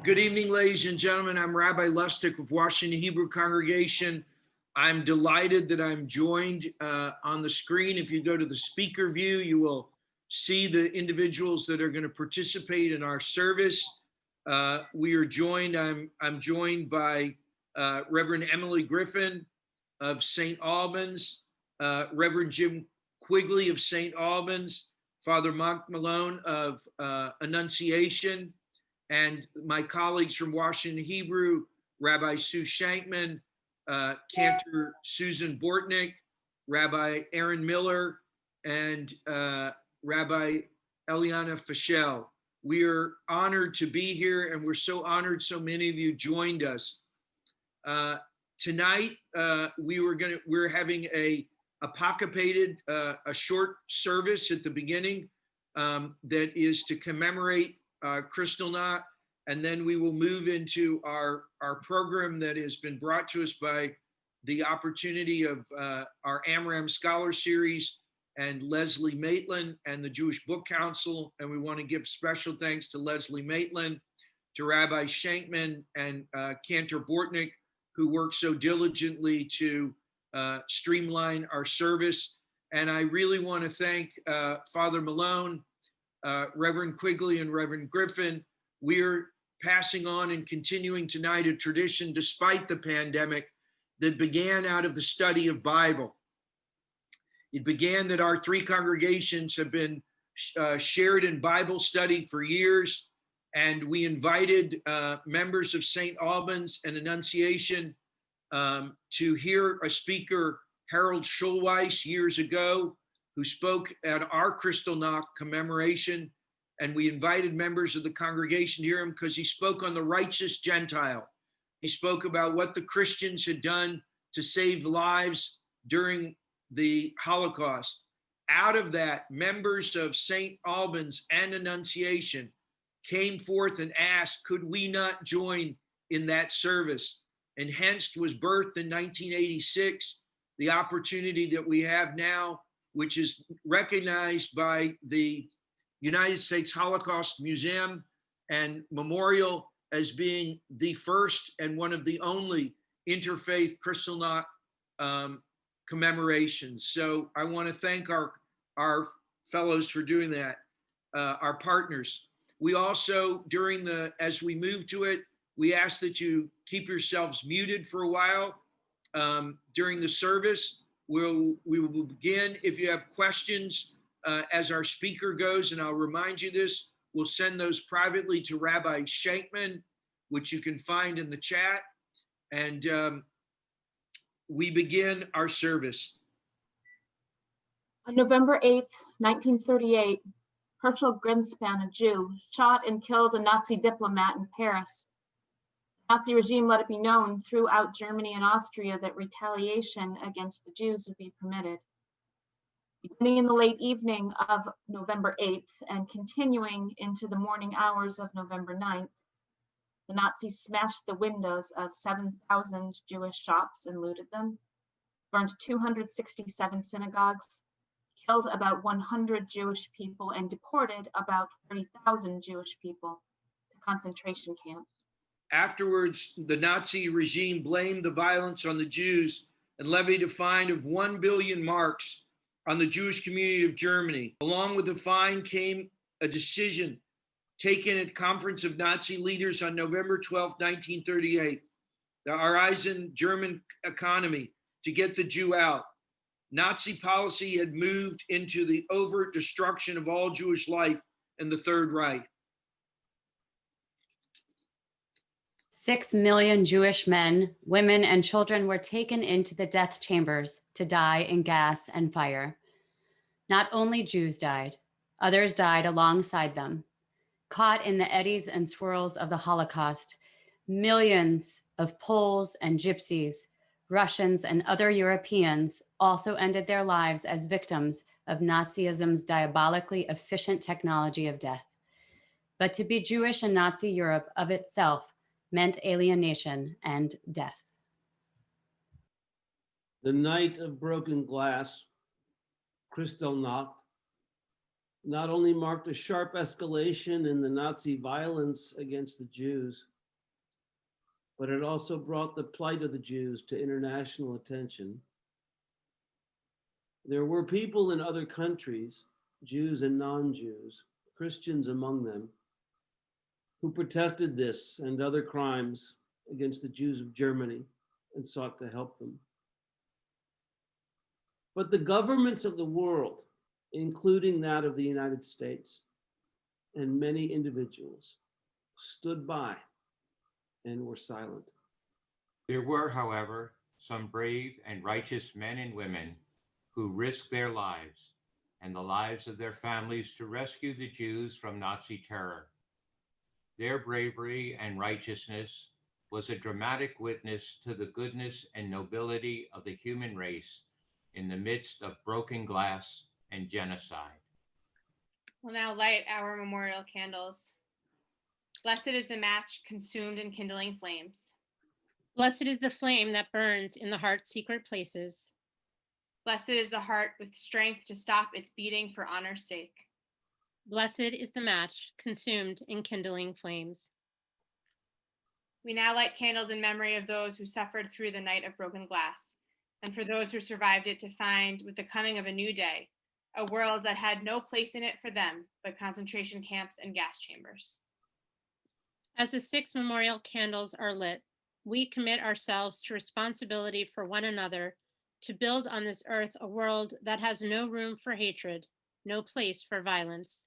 Good evening, ladies and gentlemen. I'm Rabbi Lustig of Washington Hebrew Congregation. I'm delighted that I'm joined on the screen. If you go to the speaker view, you will see the individuals that are going to participate in our service. We are joined, I'm joined by Reverend Emily Griffin of St. Albans, Reverend Jim Quigley of St. Albans, Father Mark Malone of Annunciation, and my colleagues from Washington Hebrew, Rabbi Sue Shankman, Cantor Susan Bortnick, Rabbi Aaron Miller, and Rabbi Eliana Fischel. We are honored to be here, and we're so honored so many of you joined us. Tonight, we're having a apocryphated, a short service at the beginning that is to commemorate Kristallnacht, and then we will move into our program that has been brought to us by the opportunity of our Amram Scholar Series and Leslie Maitland and the Jewish Book Council. And we want to give special thanks to Leslie Maitland, to Rabbi Shankman and Cantor Bortnick, who worked so diligently to streamline our service. And I really want to thank Father Malone, Reverend Quigley, and Reverend Griffin. We're passing on and continuing tonight a tradition despite the pandemic that began out of the study of Bible. It began that our three congregations have been shared in Bible study for years, and we invited members of St. Albans and Annunciation to hear a speaker, Harold Schulweis, years ago, who spoke at our Kristallnacht commemoration. And we invited members of the congregation to hear him because he spoke on the righteous Gentile. He spoke about what the Christians had done to save lives during the Holocaust. Out of that, members of St. Albans and Annunciation came forth and asked, could we not join in that service? And hence was birthed in 1986 the opportunity that we have now, which is recognized by the United States Holocaust Museum and Memorial as being the first and one of the only interfaith Kristallnacht commemorations. So I want to thank our fellows for doing that, our partners. We also, as we move to it, we ask that you keep yourselves muted for a while during the service. We will begin. If you have questions as our speaker goes, and I'll remind you this, we'll send those privately to Rabbi Shankman, which you can find in the chat. And we begin our service. On November 8th, 1938, Herschel Greenspan, a Jew, shot and killed a Nazi diplomat in Paris. The Nazi regime let it be known throughout Germany and Austria that retaliation against the Jews would be permitted. Beginning in the late evening of November 8th and continuing into the morning hours of November 9th, the Nazis smashed the windows of 7,000 Jewish shops and looted them, burned 267 synagogues, killed about 100 Jewish people, and deported about 30,000 Jewish people to concentration camps. Afterwards, the Nazi regime blamed the violence on the Jews and levied a fine of 1 billion marks on the Jewish community of Germany. Along with the fine came a decision taken at Conference of Nazi Leaders on November 12, 1938, the Eisen German economy to get the Jew out. Nazi policy had moved into the overt destruction of all Jewish life in the Third Reich. 6 million Jewish men, women, and children were taken into the death chambers to die in gas and fire. Not only Jews died, others died alongside them. Caught in the eddies and swirls of the Holocaust, millions of Poles and Gypsies, Russians, and other Europeans also ended their lives as victims of Nazism's diabolically efficient technology of death. But to be Jewish in Nazi Europe of itself meant alienation and death. The night of broken glass, Kristallnacht, not only marked a sharp escalation in the Nazi violence against the Jews, but it also brought the plight of the Jews to international attention. There were people in other countries, Jews and non-Jews, Christians among them, who protested this and other crimes against the Jews of Germany and sought to help them. But the governments of the world, including that of the United States, and many individuals, stood by and were silent. There were, however, some brave and righteous men and women who risked their lives and the lives of their families to rescue the Jews from Nazi terror. Their bravery and righteousness was a dramatic witness to the goodness and nobility of the human race in the midst of broken glass and genocide. We'll now light our memorial candles. Blessed is the match consumed in kindling flames. Blessed is the flame that burns in the heart's secret places. Blessed is the heart with strength to stop its beating for honor's sake. Blessed is the match consumed in kindling flames. We now light candles in memory of those who suffered through the night of broken glass, and for those who survived it to find, with the coming of a new day, a world that had no place in it for them but concentration camps and gas chambers. As the 6 memorial candles are lit, we commit ourselves to responsibility for one another to build on this earth a world that has no room for hatred, no place for violence.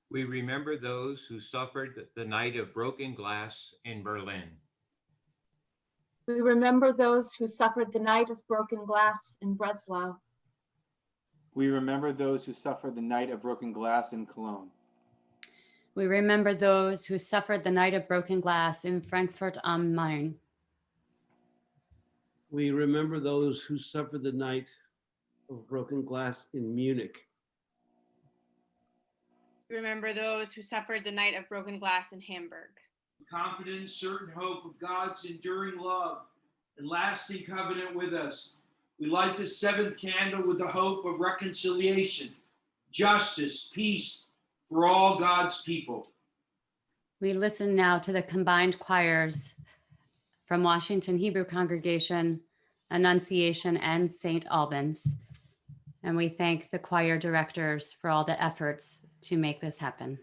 We remember those who suffered the night of broken glass in Berlin. We remember those who suffered the night of broken glass in Breslau. We remember those who suffered the night of broken glass in Cologne. We remember those who suffered the night of broken glass in Frankfurt am Main. We remember those who suffered the night of broken glass in Munich. We remember those who suffered the night of broken glass in Hamburg. Confident, certain hope of God's enduring love and lasting covenant with us. We light the 7th candle with the hope of reconciliation, justice, peace for all God's people. We listen now to the combined choirs from Washington Hebrew Congregation, Annunciation, and St. Albans. And we thank the choir directors for all the efforts to make this happen.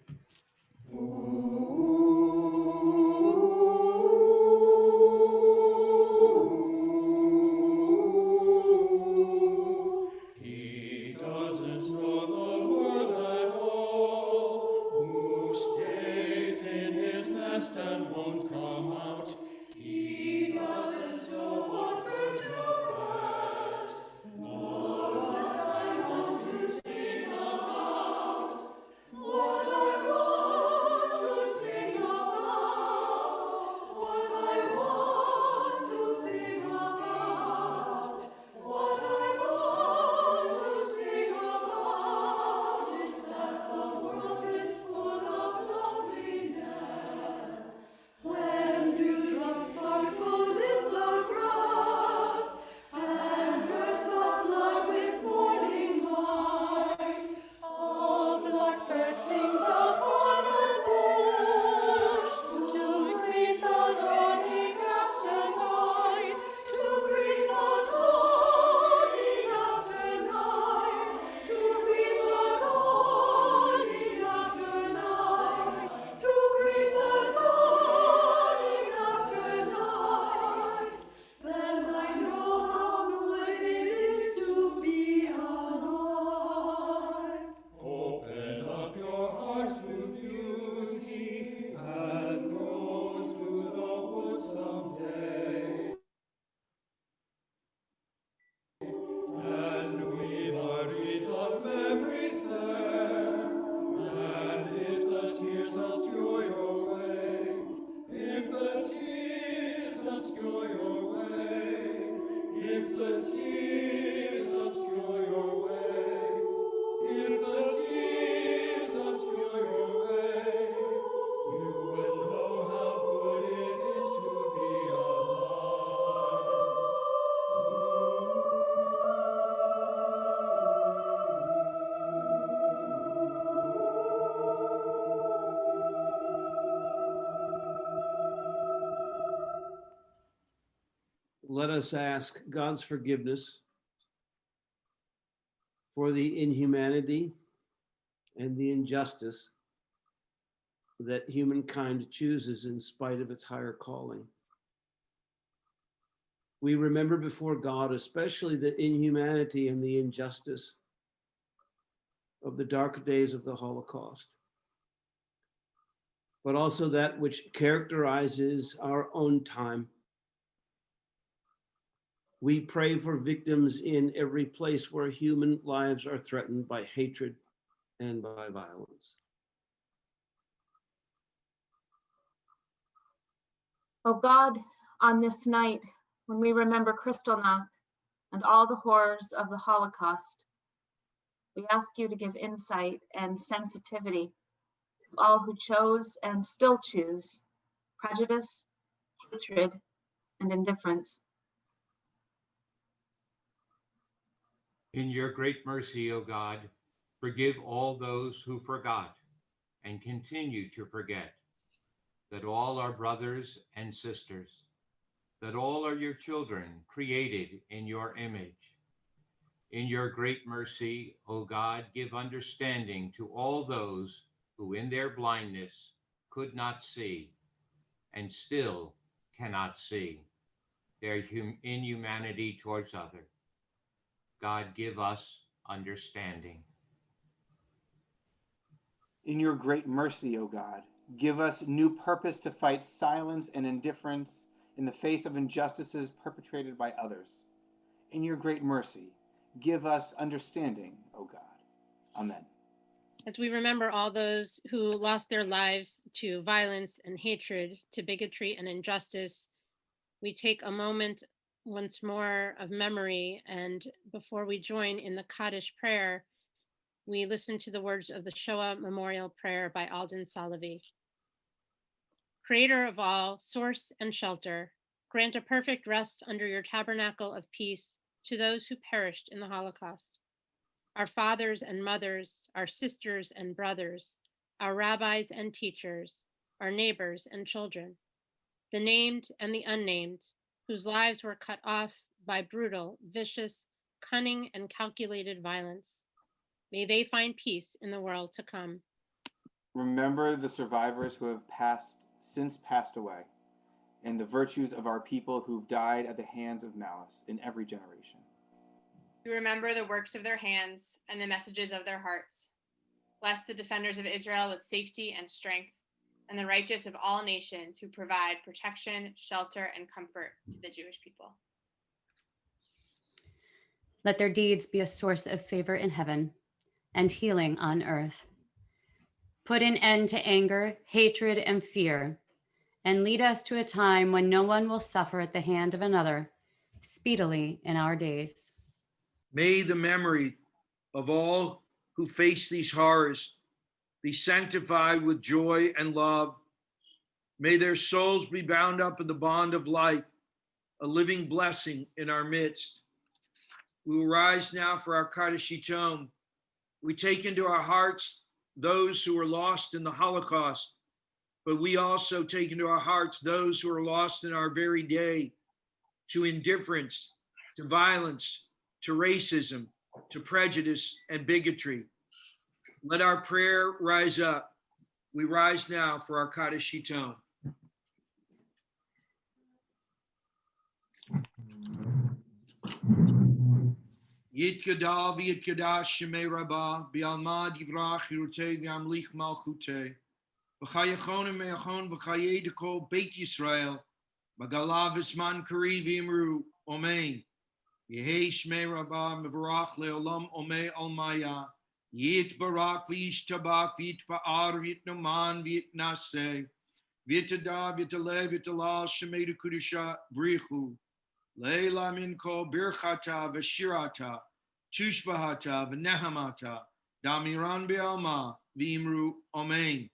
He doesn't know the world at all, who stays in his nest and won't come out. He doesn't know what birds know best, nor what I want to sing about. What I want to sing about. What I want to sing about. What I want to sing about is that the world is full of loveliness. When dewdrops sparkled in the grass, and bursts of blood with morning light, a blackbird sings upon a bush to greet the dawning after night, to greet the dawning after night, to greet the dawning after night, to greet the dawning after night. Then I know how good it is to be alive. Open up your heart let us ask God's forgiveness for the inhumanity and the injustice that humankind chooses in spite of its higher calling. We remember before God, especially the inhumanity and the injustice of the dark days of the Holocaust, but also that which characterizes our own time. We pray for victims in every place where human lives are threatened by hatred and by violence. O God, on this night, when we remember Kristallnacht and all the horrors of the Holocaust, we ask you to give insight and sensitivity to all who chose and still choose prejudice, hatred, and indifference. In your great mercy, O God, forgive all those who forgot and continue to forget, that all are brothers and sisters, that all are your children created in your image. In your great mercy, O God, give understanding to all those who in their blindness could not see and still cannot see their inhumanity towards others. God, give us understanding. In your great mercy, O God, give us new purpose to fight silence and indifference in the face of injustices perpetrated by others. In your great mercy, give us understanding, O God. Amen. As we remember all those who lost their lives to violence and hatred, to bigotry and injustice, we take a moment once more of memory, and before we join in the Kaddish prayer, we listen to the words of the Shoah Memorial Prayer by Alban Salavi. Creator of all, source and shelter, grant a perfect rest under your tabernacle of peace to those who perished in the Holocaust. Our fathers and mothers, our sisters and brothers, our rabbis and teachers, our neighbors and children, the named and the unnamed, whose lives were cut off by brutal, vicious, cunning, and calculated violence. May they find peace in the world to come. Remember the survivors who have since passed away, and the virtues of our people who've died at the hands of malice in every generation. We remember the works of their hands and the messages of their hearts. Bless the defenders of Israel with safety and strength, and the righteous of all nations who provide protection, shelter, and comfort to the Jewish people. Let their deeds be a source of favor in heaven and healing on earth. Put an end to anger, hatred, and fear, and lead us to a time when no one will suffer at the hand of another, speedily in our days. May the memory of all who face these horrors be sanctified with joy and love. May their souls be bound up in the bond of life, a living blessing in our midst. We will rise now for our Kaddish Tome. We take into our hearts those who were lost in the Holocaust, but we also take into our hearts those who are lost in our very day to indifference, to violence, to racism, to prejudice and bigotry. Let our prayer rise up. We rise now for our Kaddish Tome. Yitkada v'yitkada shemei rabbah bi'alma divrach yirutei v'amlich malchutei v'chayachon me'achon v'chayei dekol Beit Yisrael b'galav v'zman kari v'imru Amen. Yehei shmei rabbah mevarach le'olam omei almaya yitbarak v'yishtabak v'yitba'ar v'yitnoman v'yitnaseh v'yitada v'yitaleh v'yitalal shemei dekudisha brichu Leila minko birchata v'shirata, tushbahata v'nehamata, damiran be'alma v'imru amen.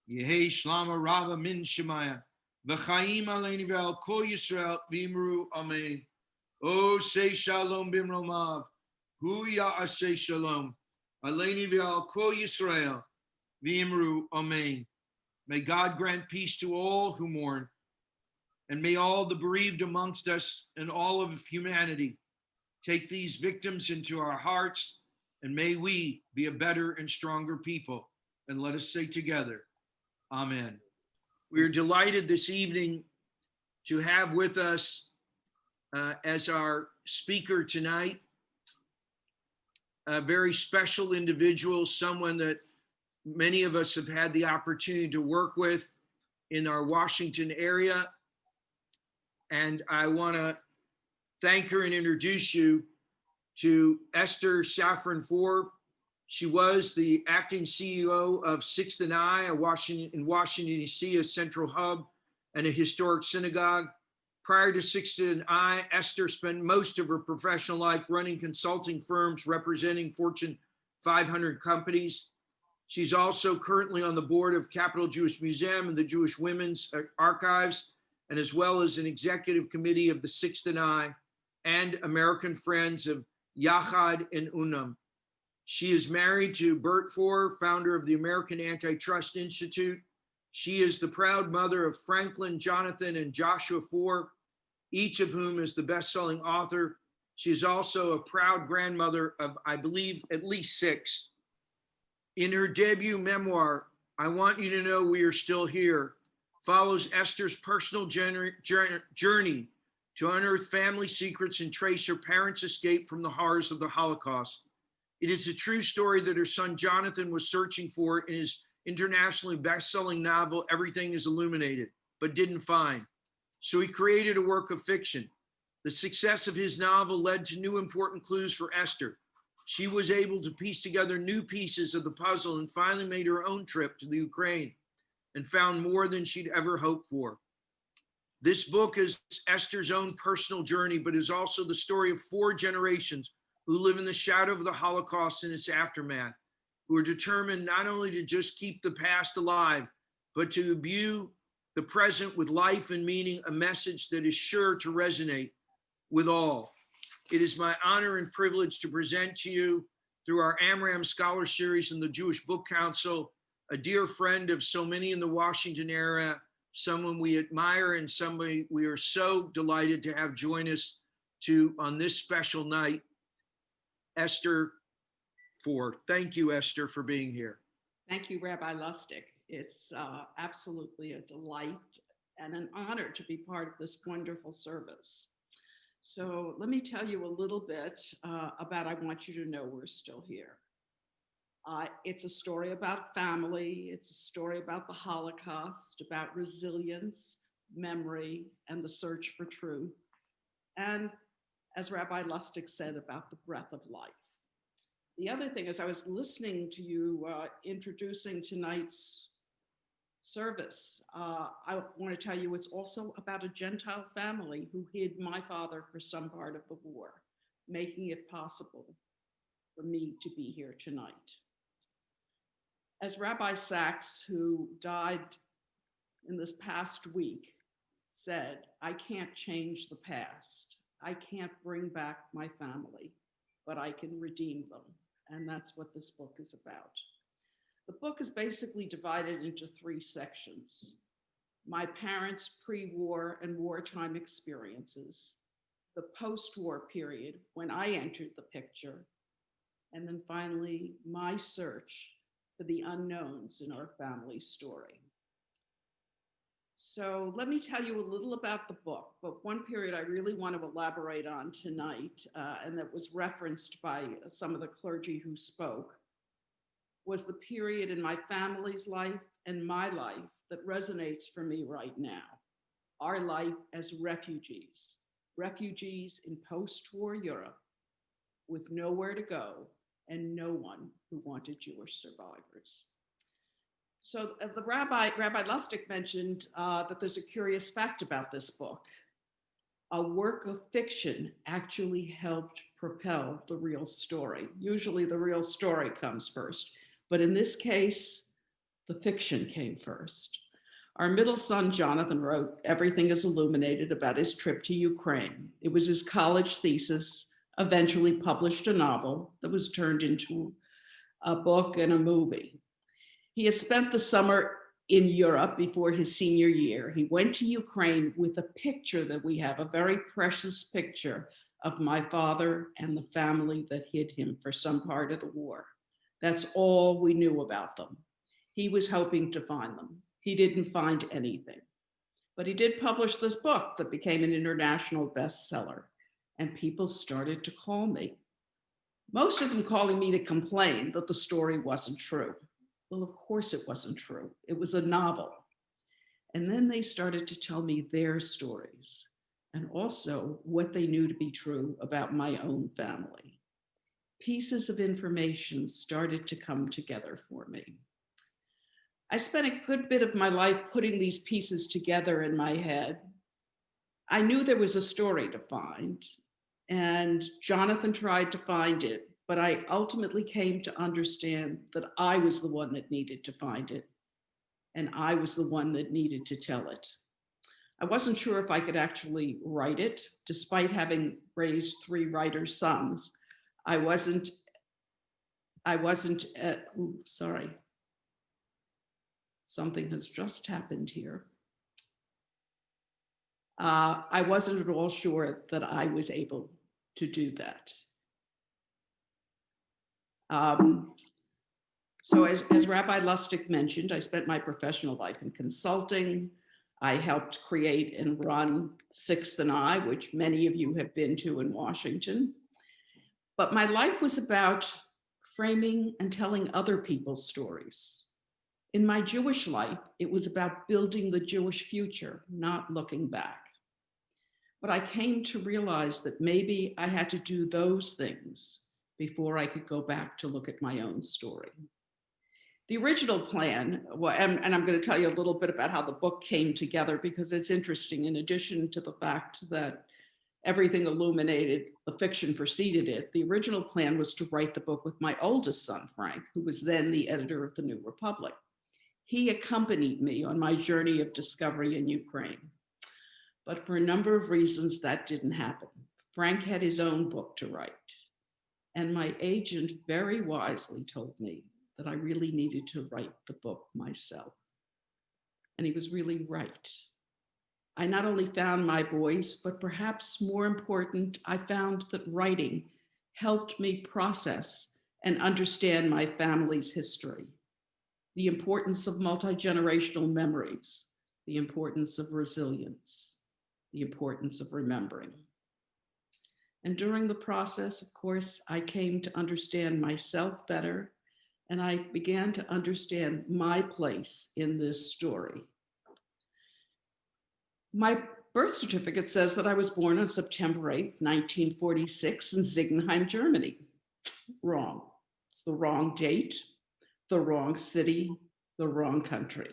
Yehei shlama rava min shemaya, v'chaim aleini ve'al kol Yisrael v'imru amen. O say shalom bimromav, hu ya'aseh shalom, aleini ve'al kol Yisrael v'imru amen. May God grant peace to all who mourn, And may all the bereaved amongst us and all of humanity take these victims into our hearts, and may we be a better and stronger people. And let us say together, Amen. We are delighted this evening to have with us as our speaker tonight a very special individual, someone that many of us have had the opportunity to work with in our Washington area. And I want to thank her and introduce you to Esther Safran Foer. She was the acting CEO of Sixth and I, in Washington, D.C., a central hub and a historic synagogue. Prior to Sixth and I, Esther spent most of her professional life running consulting firms representing Fortune 500 companies. She's also currently on the board of Capital Jewish Museum and the Jewish Women's Archives, and as well as an executive committee of the Sixth and I and American Friends of Yachad and Unam. She is married to Bert Foer, founder of the American Antitrust Institute. She is the proud mother of Franklin, Jonathan, and Joshua Foer, each of whom is the best-selling author. She is also a proud grandmother of, I believe, at least 6. In her debut memoir, I Want You to Know We Are Still Here, follows Esther's personal journey to unearth family secrets and trace her parents' escape from the horrors of the Holocaust. It is a true story that her son Jonathan was searching for in his internationally best-selling novel, Everything is Illuminated, but didn't find. So he created a work of fiction. The success of his novel led to new important clues for Esther. She was able to piece together new pieces of the puzzle and finally made her own trip to the Ukraine and found more than she'd ever hoped for. This book is Esther's own personal journey, but is also the story of 4 generations who live in the shadow of the Holocaust and its aftermath, who are determined not only to just keep the past alive, but to imbue the present with life and meaning, a message that is sure to resonate with all. It is my honor and privilege to present to you, through our Amram Scholar Series and the Jewish Book Council, a dear friend of so many in the Washington area, someone we admire and somebody we are so delighted to have join us on this special night, Esther Foer. Thank you, Esther, for being here. Thank you, Rabbi Lustig. It's absolutely a delight and an honor to be part of this wonderful service. So let me tell you a little bit about I Want You to Know We're Still Here. It's a story about family. It's a story about the Holocaust, about resilience, memory, and the search for truth. And as Rabbi Lustig said, about the breath of life. The other thing is I was listening to you introducing tonight's service. I want to tell you it's also about a Gentile family who hid my father for some part of the war, making it possible for me to be here tonight. As Rabbi Sachs, who died in this past week, said, I can't change the past. I can't bring back my family, but I can redeem them. And that's what this book is about. The book is basically divided into 3 sections. My parents' pre-war and wartime experiences, the post-war period when I entered the picture, and then finally, my search for the unknowns in our family story. So let me tell you a little about the book, but one period I really want to elaborate on tonight, and that was referenced by some of the clergy who spoke, was the period in my family's life and my life that resonates for me right now. Our life as refugees in post-war Europe with nowhere to go and no one who wanted Jewish survivors. So the Rabbi Lustig mentioned that there's a curious fact about this book. A work of fiction actually helped propel the real story. Usually the real story comes first, but in this case, the fiction came first. Our middle son, Jonathan, wrote Everything is Illuminated about his trip to Ukraine. It was his college thesis, eventually published a novel that was turned into a book and a movie. He had spent the summer in Europe before his senior year. He went to Ukraine with a picture that we have, a very precious picture of my father and the family that hid him for some part of the war. That's all we knew about them. He was hoping to find them. He didn't find anything. But he did publish this book that became an international bestseller, and people started to call me. Most of them calling me to complain that the story wasn't true. Well, of course it wasn't true. It was a novel. And then they started to tell me their stories and also what they knew to be true about my own family. Pieces of information started to come together for me. I spent a good bit of my life putting these pieces together in my head. I knew there was a story to find, and Jonathan tried to find it, but I ultimately came to understand that I was the one that needed to find it, and I was the one that needed to tell it. I wasn't sure if I could actually write it, despite having raised 3 writer sons. Sorry. Something has just happened here. I wasn't at all sure that I was able to do that. So as Rabbi Lustig mentioned, I spent my professional life in consulting. I helped create and run Sixth and I, which many of you have been to in Washington. But my life was about framing and telling other people's stories. In my Jewish life, it was about building the Jewish future, not looking back. But I came to realize that maybe I had to do those things before I could go back to look at my own story. The original plan, and I'm going to tell you a little bit about how the book came together because it's interesting. In addition to the fact that everything illuminated, the fiction preceded it, the original plan was to write the book with my oldest son, Frank, who was then the editor of the New Republic. He accompanied me on my journey of discovery in Ukraine. But for a number of reasons, that didn't happen. Frank had his own book to write. And my agent very wisely told me that I really needed to write the book myself. And he was really right. I not only found my voice, but perhaps more important, I found that writing helped me process and understand my family's history, the importance of multi-generational memories, the importance of resilience, the importance of remembering. And during the process, of course, I came to understand myself better, and I began to understand my place in this story. My birth certificate says that I was born on September 8th, 1946 in Ziegenheim, Germany. Wrong. It's the wrong date, the wrong city, the wrong country.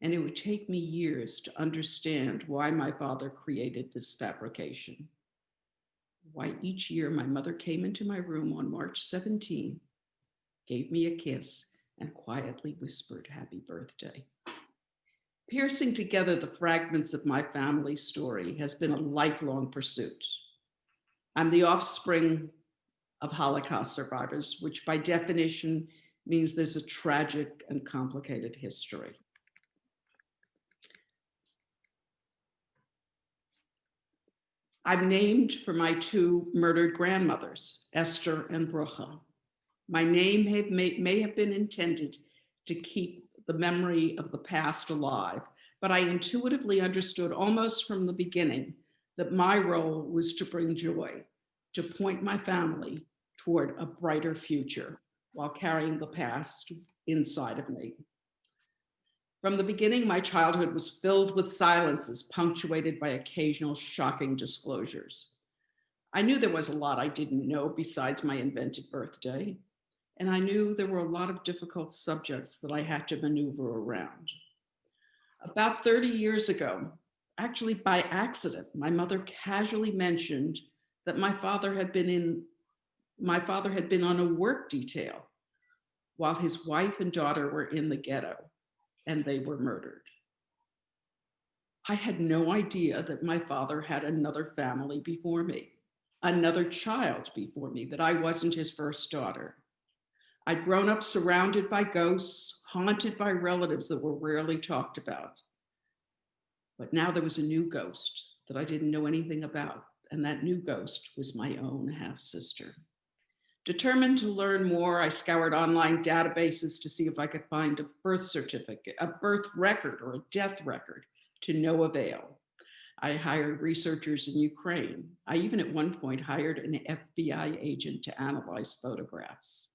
And it would take me years to understand why my father created this fabrication. Why each year my mother came into my room on March 17, gave me a kiss, and quietly whispered, "Happy birthday." Piercing together the fragments of my family story has been a lifelong pursuit. I'm the offspring of Holocaust survivors, which by definition means there's a tragic and complicated history. I'm named for my 2 murdered grandmothers, Esther and Brucha. My name may have been intended to keep the memory of the past alive, but I intuitively understood almost from the beginning that my role was to bring joy, to point my family toward a brighter future while carrying the past inside of me. From the beginning, my childhood was filled with silences, punctuated by occasional shocking disclosures. I knew there was a lot I didn't know besides my invented birthday, and I knew there were a lot of difficult subjects that I had to maneuver around. About 30 years ago, actually by accident, my mother casually mentioned that my father had been on a work detail while his wife and daughter were in the ghetto, and they were murdered. I had no idea that my father had another family before me, another child before me, that I wasn't his first daughter. I'd grown up surrounded by ghosts, haunted by relatives that were rarely talked about. But now there was a new ghost that I didn't know anything about, and that new ghost was my own half-sister. Determined to learn more, I scoured online databases to see if I could find a birth certificate, a birth record, or a death record, to no avail. I hired researchers in Ukraine. I even at one point hired an FBI agent to analyze photographs.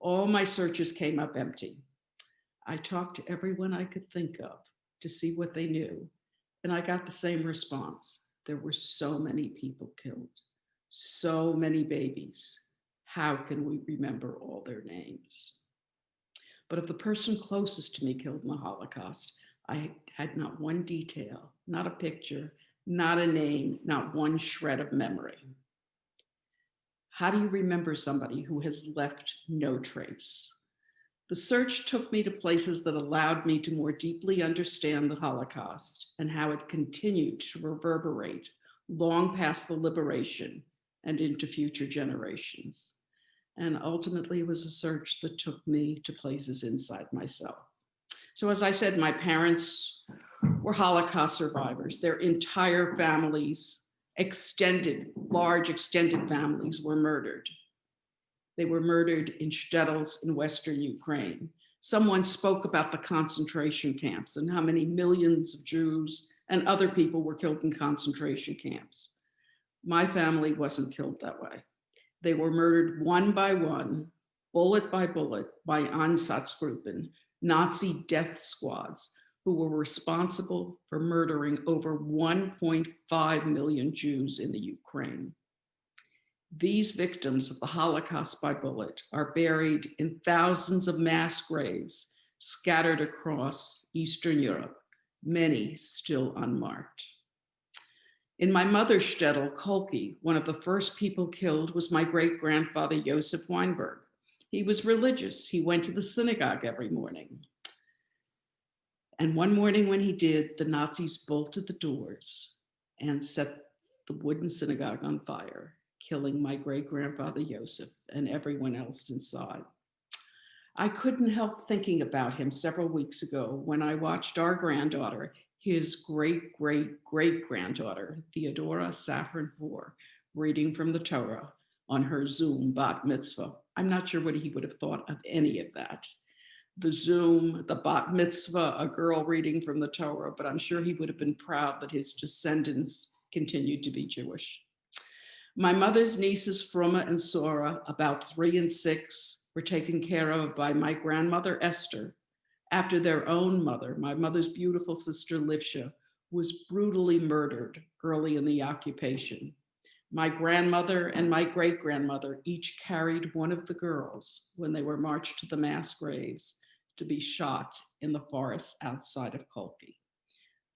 All my searches came up empty. I talked to everyone I could think of to see what they knew, and I got the same response. There were so many people killed, so many babies. How can we remember all their names? But of the person closest to me killed in the Holocaust, I had not one detail, not a picture, not a name, not one shred of memory. How do you remember somebody who has left no trace? The search took me to places that allowed me to more deeply understand the Holocaust and how it continued to reverberate long past the liberation and into future generations. And ultimately, it was a search that took me to places inside myself. So as I said, my parents were Holocaust survivors. Their entire families, large extended families, were murdered. They were murdered in shtetls in Western Ukraine. Someone spoke about the concentration camps and how many millions of Jews and other people were killed in concentration camps. My family wasn't killed that way. They were murdered one by one, bullet by bullet, by Einsatzgruppen, Nazi death squads, who were responsible for murdering over 1.5 million Jews in the Ukraine. These victims of the Holocaust by bullet are buried in thousands of mass graves scattered across Eastern Europe, many still unmarked. In my mother's shtetl, Kolki, one of the first people killed was my great-grandfather, Josef Weinberg. He was religious. He went to the synagogue every morning. And one morning when he did, the Nazis bolted the doors and set the wooden synagogue on fire, killing my great-grandfather, Josef, and everyone else inside. I couldn't help thinking about him several weeks ago when I watched our granddaughter, his great-great-great-granddaughter, Theodora Safran Foer, reading from the Torah on her Zoom bat mitzvah. I'm not sure what he would have thought of any of that. The Zoom, the bat mitzvah, a girl reading from the Torah, but I'm sure he would have been proud that his descendants continued to be Jewish. My mother's nieces, Fruma and Sora, about 3 and 6, were taken care of by my grandmother, Esther, after their own mother, my mother's beautiful sister, Livsha, was brutally murdered early in the occupation. My grandmother and my great-grandmother each carried one of the girls when they were marched to the mass graves to be shot in the forest outside of Kolki.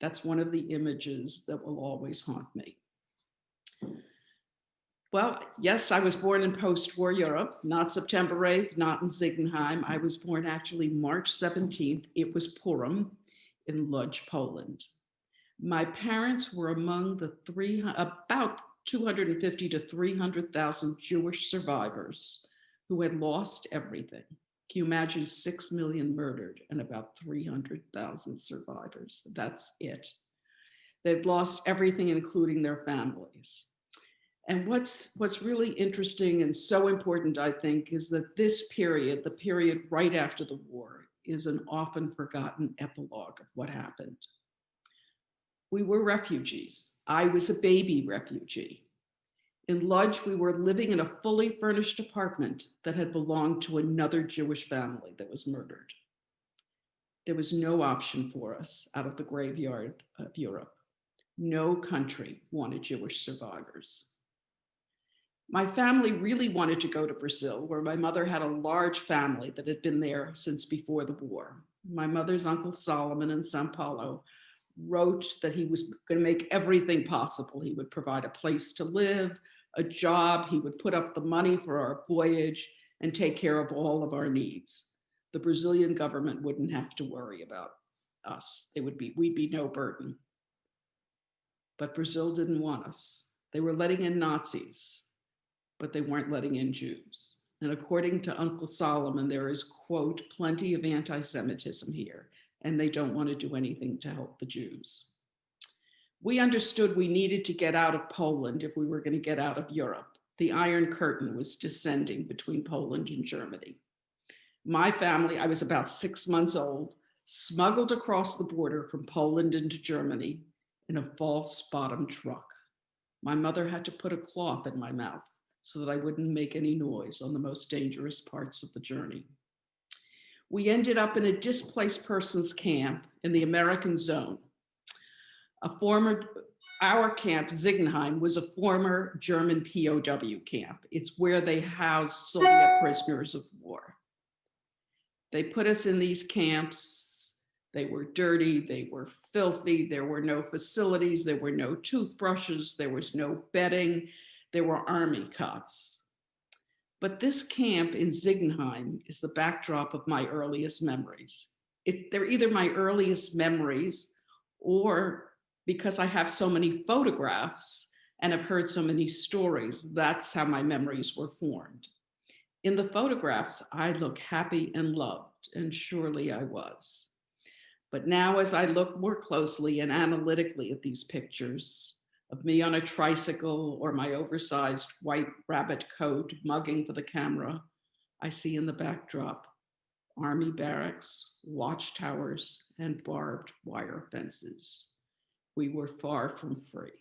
That's one of the images that will always haunt me. Well, yes, I was born in post-war Europe, not September 8th, not in Ziegenheim. I was born actually March 17th. It was Purim in Lodz, Poland. My parents were among the about 250 to 300,000 Jewish survivors who had lost everything. Can you imagine 6 million murdered and about 300,000 survivors? That's it. They've lost everything, including their families. And what's really interesting and so important, I think, is that this period, the period right after the war, is an often forgotten epilogue of what happened. We were refugees. I was a baby refugee. In Lodz, we were living in a fully furnished apartment that had belonged to another Jewish family that was murdered. There was no option for us out of the graveyard of Europe. No country wanted Jewish survivors. My family really wanted to go to Brazil, where my mother had a large family that had been there since before the war. My mother's Uncle Solomon in Sao Paulo wrote that he was going to make everything possible. He would provide a place to live, a job, he would put up the money for our voyage and take care of all of our needs. The Brazilian government wouldn't have to worry about us. We'd be no burden. But Brazil didn't want us. They were letting in Nazis, but they weren't letting in Jews. And according to Uncle Solomon, there is, quote, plenty of anti-Semitism here, and they don't want to do anything to help the Jews. We understood we needed to get out of Poland if we were going to get out of Europe. The Iron Curtain was descending between Poland and Germany. My family, I was about 6 months old, smuggled across the border from Poland into Germany in a false bottom truck. My mother had to put a cloth in my mouth so that I wouldn't make any noise on the most dangerous parts of the journey. We ended up in a displaced persons camp in the American zone. Our camp, Ziegenheim, was a former German POW camp. It's where they housed Soviet prisoners of war. They put us in these camps. They were dirty, they were filthy, there were no facilities, there were no toothbrushes, there was no bedding, there were army cots. But this camp in Ziegenheim is the backdrop of my earliest memories. They're either my earliest memories or because I have so many photographs and have heard so many stories, that's how my memories were formed. In the photographs, I look happy and loved, and surely I was. But now as I look more closely and analytically at these pictures of me on a tricycle or my oversized white rabbit coat mugging for the camera, I see in the backdrop army barracks, watchtowers, and barbed wire fences. We were far from free.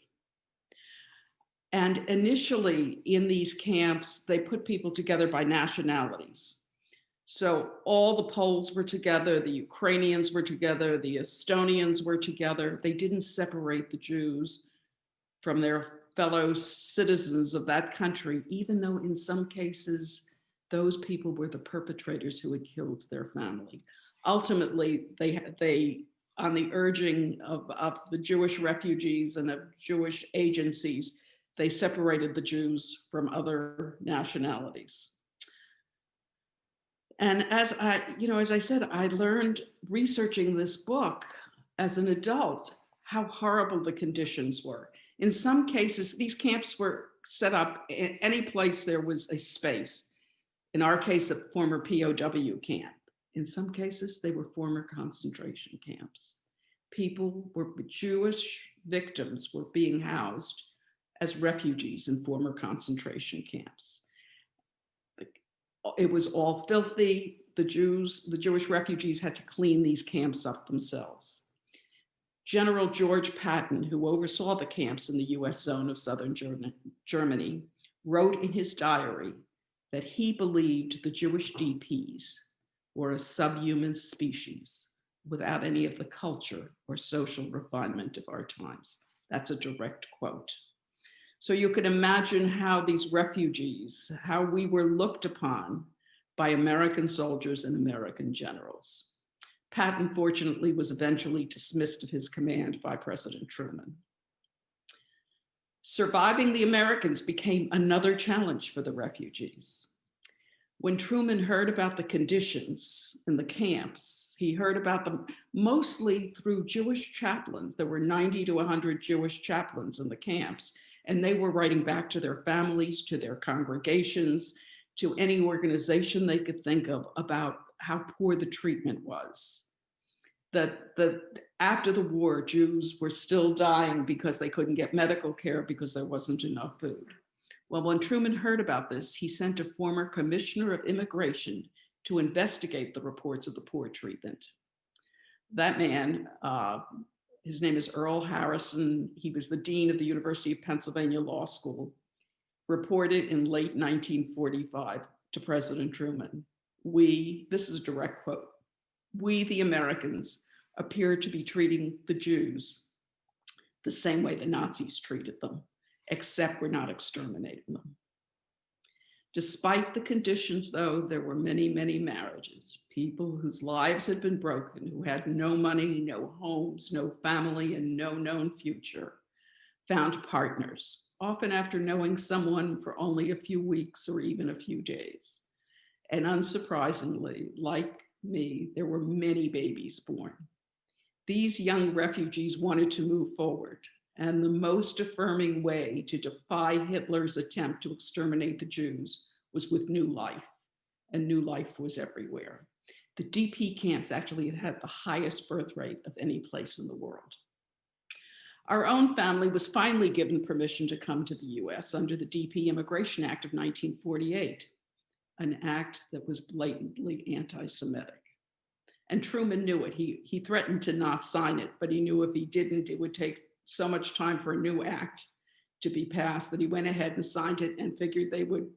And initially in these camps, they put people together by nationalities. So all the Poles were together, the Ukrainians were together, the Estonians were together. They didn't separate the Jews from their fellow citizens of that country, even though in some cases, those people were the perpetrators who had killed their family. Ultimately, they on the urging of the Jewish refugees and of Jewish agencies, they separated the Jews from other nationalities. And as I said, I learned researching this book as an adult, how horrible the conditions were. In some cases, these camps were set up in any place there was a space. In our case, a former POW camp. In some cases, they were former concentration camps. Jewish victims were being housed as refugees in former concentration camps. It was all filthy. The Jewish refugees had to clean these camps up themselves. General George Patton, who oversaw the camps in the US zone of southern Germany, wrote in his diary that he believed the Jewish DPs were a subhuman species without any of the culture or social refinement of our times. That's a direct quote. So you can imagine how these refugees, how we were looked upon by American soldiers and American generals. Patton, fortunately, was eventually dismissed of his command by President Truman. Surviving the Americans became another challenge for the refugees. When Truman heard about the conditions in the camps, he heard about them mostly through Jewish chaplains. There were 90 to 100 Jewish chaplains in the camps, and they were writing back to their families, to their congregations, to any organization they could think of about how poor the treatment was. That after the war, Jews were still dying because they couldn't get medical care because there wasn't enough food. Well, when Truman heard about this, he sent a former commissioner of immigration to investigate the reports of the poor treatment. That man, his name is Earl Harrison. He was the dean of the University of Pennsylvania Law School, reported in late 1945 to President Truman. This is a direct quote, "We, the Americans, appear to be treating the Jews the same way the Nazis treated them, except we're not exterminating them." Despite the conditions, though, there were many, many marriages, people whose lives had been broken, who had no money, no homes, no family, and no known future, found partners, often after knowing someone for only a few weeks or even a few days. And unsurprisingly, like me, there were many babies born. These young refugees wanted to move forward, and the most affirming way to defy Hitler's attempt to exterminate the Jews was with new life. and new life was everywhere. The DP camps actually had the highest birth rate of any place in the world. Our own family was finally given permission to come to the US under the DP Immigration Act of 1948, an act that was blatantly anti-Semitic. And Truman knew it. He threatened to not sign it, but he knew if he didn't, it would take so much time for a new act to be passed that he went ahead and signed it and figured they would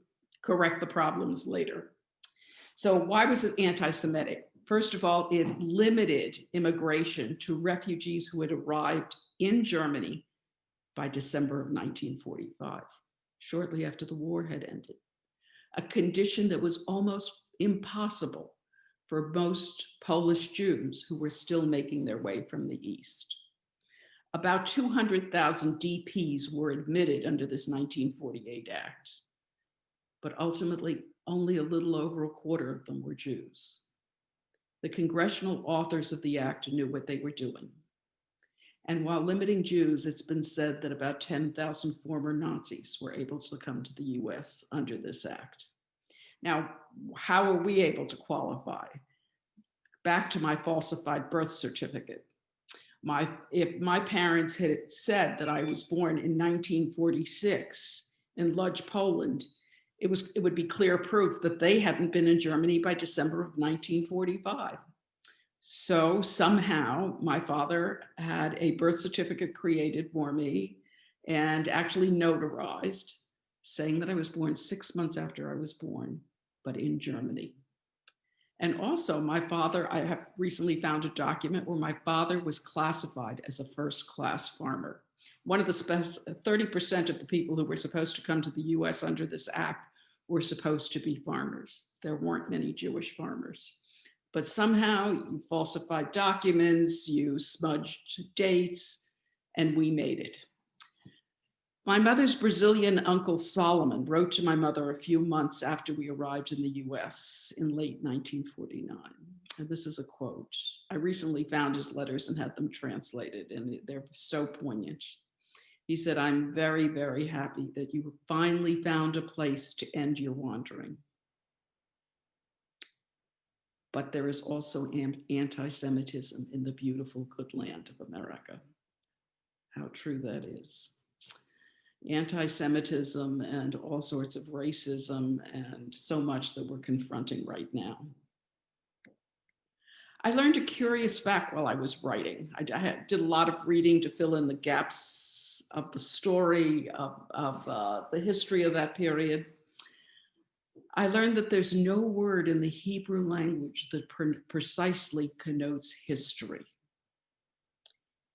correct the problems later. So why was it anti-Semitic? First of all, it limited immigration to refugees who had arrived in Germany by December of 1945, shortly after the war had ended, a condition that was almost impossible for most Polish Jews who were still making their way from the East. About 200,000 DPs were admitted under this 1948 act, but ultimately only a little over a quarter of them were Jews. The congressional authors of the act knew what they were doing. And while limiting Jews, it's been said that about 10,000 former Nazis were able to come to the US under this act. Now, how are we able to qualify? Back to my falsified birth certificate. If my parents had said that I was born in 1946 in Lodz, Poland, it would be clear proof that they hadn't been in Germany by December of 1945. So somehow my father had a birth certificate created for me and actually notarized, saying that I was born 6 months after I was born, but in Germany. And also my father, I have recently found a document where my father was classified as a first-class farmer. One of the 30% of the people who were supposed to come to the US under this act were supposed to be farmers. There weren't many Jewish farmers. But somehow you falsified documents, you smudged dates, and we made it. My mother's Brazilian uncle Solomon wrote to my mother a few months after we arrived in the US in late 1949. And this is a quote. I recently found his letters and had them translated, and they're so poignant. He said, "I'm very, very happy that you finally found a place to end your wandering. But there is also anti-Semitism in the beautiful good land of America." How true that is. Anti-Semitism and all sorts of racism and so much that we're confronting right now. I learned a curious fact while I was writing. I did a lot of reading to fill in the gaps of the story of the history of that period. I learned that there's no word in the Hebrew language that precisely connotes history.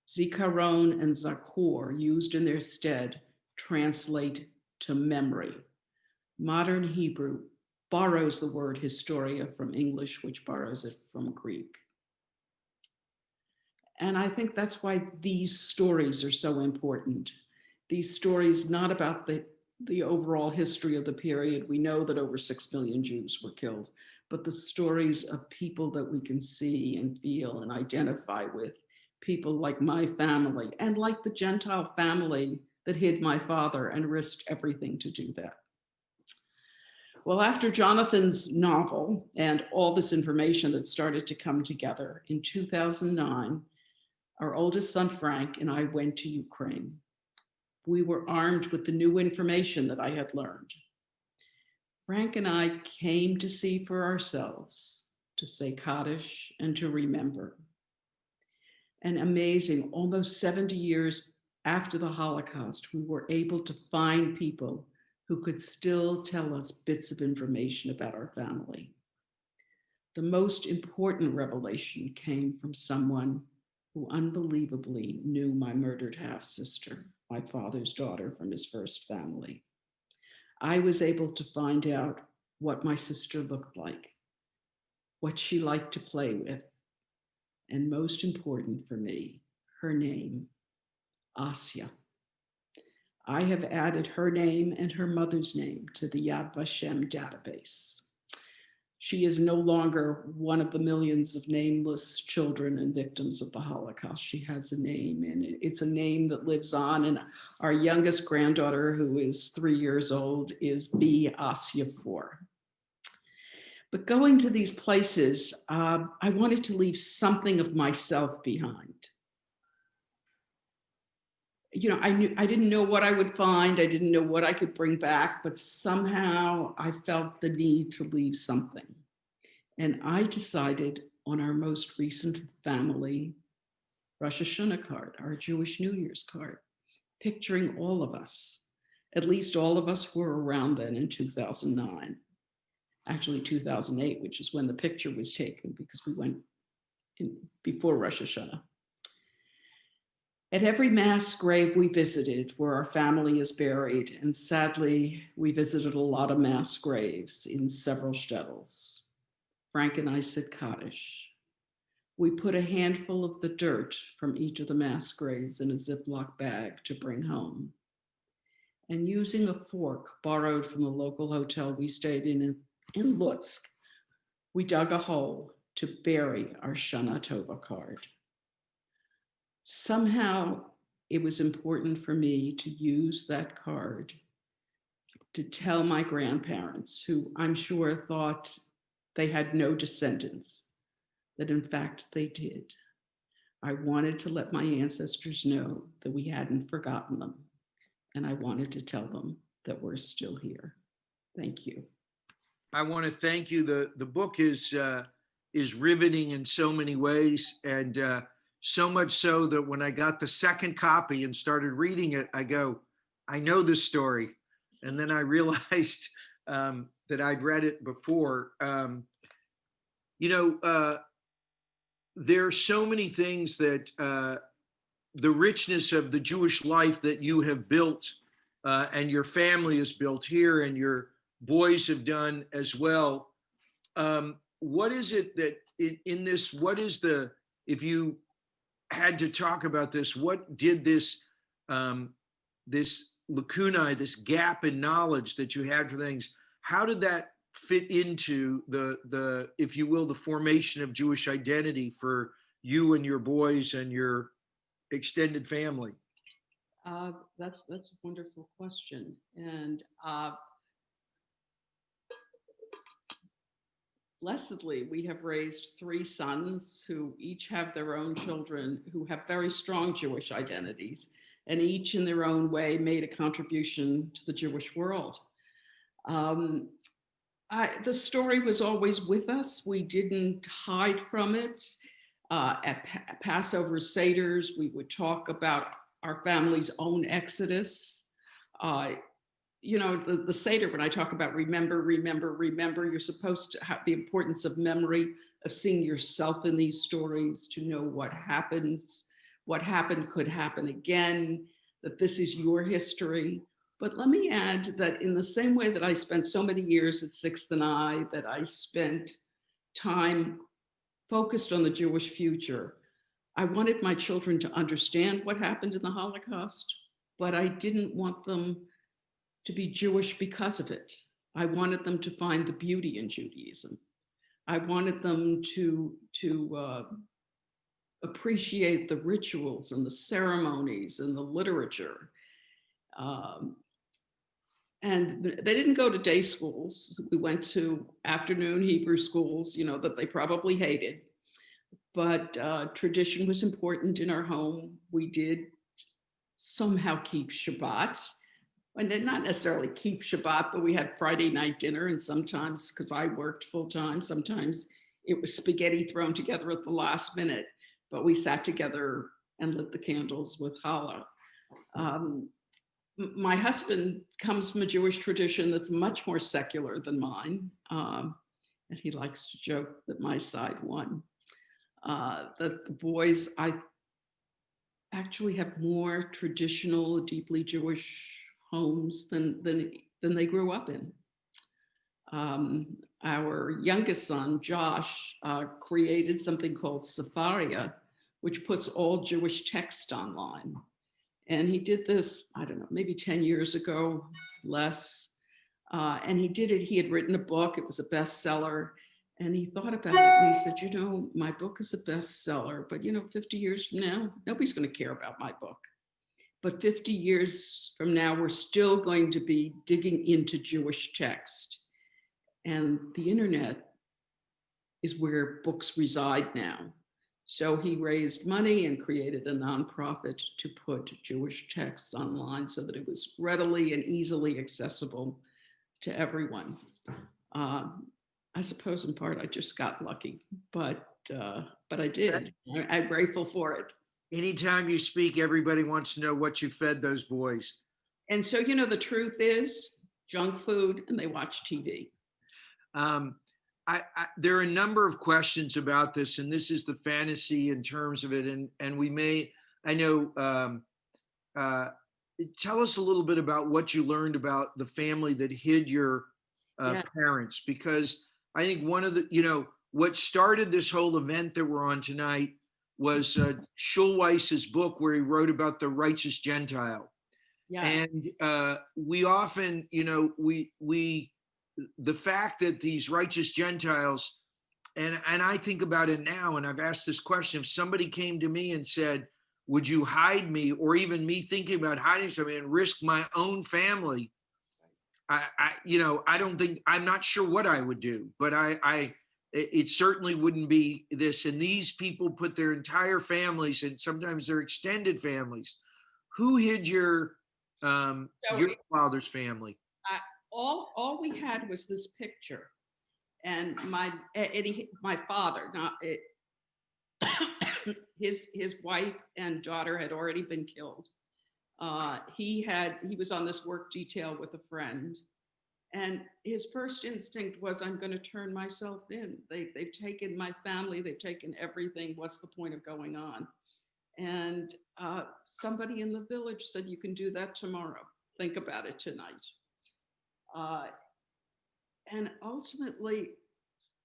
Zikaron and Zakor, used in their stead, translate to memory. Modern Hebrew borrows the word historia from English, which borrows it from Greek. And I think that's why these stories are so important. These stories, not about the overall history of the period. We know that over 6 million Jews were killed, but the stories of people that we can see and feel and identify with, people like my family and like the Gentile family that hid my father and risked everything to do that. Well, after Jonathan's novel and all this information that started to come together, in 2009, our oldest son, Frank, and I went to Ukraine. We were armed with the new information that I had learned. Frank and I came to see for ourselves, to say Kaddish and to remember. And amazing, almost 70 years after the Holocaust, we were able to find people who could still tell us bits of information about our family. The most important revelation came from someone who unbelievably knew my murdered half-sister, my father's daughter from his first family. I was able to find out what my sister looked like, what she liked to play with, and most important for me, her name, Asya. I have added her name and her mother's name to the Yad Vashem database. She is no longer one of the millions of nameless children and victims of the Holocaust. She has a name, and it's a name that lives on. And our youngest granddaughter, who is 3 years old, is B. Asya Foer. But going to these places, I wanted to leave something of myself behind. You know, I didn't know what I would find. I didn't know what I could bring back, but somehow I felt the need to leave something. And I decided on our most recent family Rosh Hashanah card, our Jewish New Year's card, picturing all of us. At least all of us were around then in 2009. Actually 2008, which is when the picture was taken, because we went in before Rosh Hashanah. At every mass grave we visited where our family is buried, and sadly, we visited a lot of mass graves in several shtetls. Frank and I said Kaddish. We put a handful of the dirt from each of the mass graves in a Ziploc bag to bring home. And using a fork borrowed from the local hotel we stayed in Lodz, we dug a hole to bury our Shana Tova card. Somehow it was important for me to use that card to tell my grandparents, who I'm sure thought they had no descendants, that in fact they did. I wanted to let my ancestors know that we hadn't forgotten them, and I wanted to tell them that we're still here. Thank you. I want to thank you. The book is riveting in so many ways, and so much so that when I got the second copy and started reading it, I go, I know this story. And then I realized that I'd read it before. There are so many things that the richness of the Jewish life that you have built and your family has built here and your boys have done as well. What is it that in this, what is the, if you had to talk about this, what did this, this lacunae, this gap in knowledge that you had for things, how did that fit into the, if you will, the formation of Jewish identity for you and your boys and your extended family? That's a wonderful question. And blessedly, we have raised 3 sons who each have their own children who have very strong Jewish identities, and each in their own way made a contribution to the Jewish world. The story was always with us. We didn't hide from it. At Passover Seders, we would talk about our family's own exodus. The Seder, when I talk about remember, you're supposed to have the importance of memory, of seeing yourself in these stories, to know what happens, what happened could happen again, that this is your history. But let me add that in the same way that I spent so many years at Sixth and I, that I spent time focused on the Jewish future, I wanted my children to understand what happened in the Holocaust, but I didn't want them to be Jewish because of it. I wanted them to find the beauty in Judaism. I wanted them to appreciate the rituals and the ceremonies and the literature. And they didn't go to day schools. We went to afternoon Hebrew schools, that they probably hated. But tradition was important in our home. We did somehow keep Shabbat. And not necessarily keep Shabbat, but we had Friday night dinner, and sometimes, because I worked full time, sometimes it was spaghetti thrown together at the last minute, but we sat together and lit the candles with challah. My husband comes from a Jewish tradition that's much more secular than mine, and he likes to joke that my side won. That the boys, I actually have more traditional, deeply Jewish homes than they grew up in. Our youngest son, Josh, created something called Safaria, which puts all Jewish text online. And he did this, I don't know, maybe 10 years ago, less. And he did it, he had written a book, it was a bestseller. And he thought about it and he said, my book is a bestseller, but 50 years from now, nobody's going to care about my book. But 50 years from now, we're still going to be digging into Jewish text. And the internet is where books reside now. So he raised money and created a nonprofit to put Jewish texts online so that it was readily and easily accessible to everyone. I suppose in part I just got lucky, but I did. I'm grateful for it. Anytime you speak, everybody wants to know what you fed those boys. And so, you know, the truth is junk food and they watch TV. There are a number of questions about this, and this is the fantasy in terms of it. And we may, I know, tell us a little bit about what you learned about the family that hid your parents, because I think one of the, you know, what started this whole event that we're on tonight was Schulweiss's book where he wrote about the righteous Gentile. Yeah. And we often, you know, the fact that these righteous Gentiles, and I think about it now, and I've asked this question, if somebody came to me and said, would you hide me, or even me thinking about hiding somebody and risk my own family, I'm not sure what I would do, but it certainly wouldn't be this. And these people put their entire families and sometimes their extended families. Who hid your father's family? All we had was this picture, and my father, not it, his wife and daughter had already been killed. He was on this work detail with a friend, and his first instinct was, I'm going to turn myself in. They've taken my family, they've taken everything. What's the point of going on? And somebody in the village said, you can do that tomorrow. Think about it tonight. And ultimately,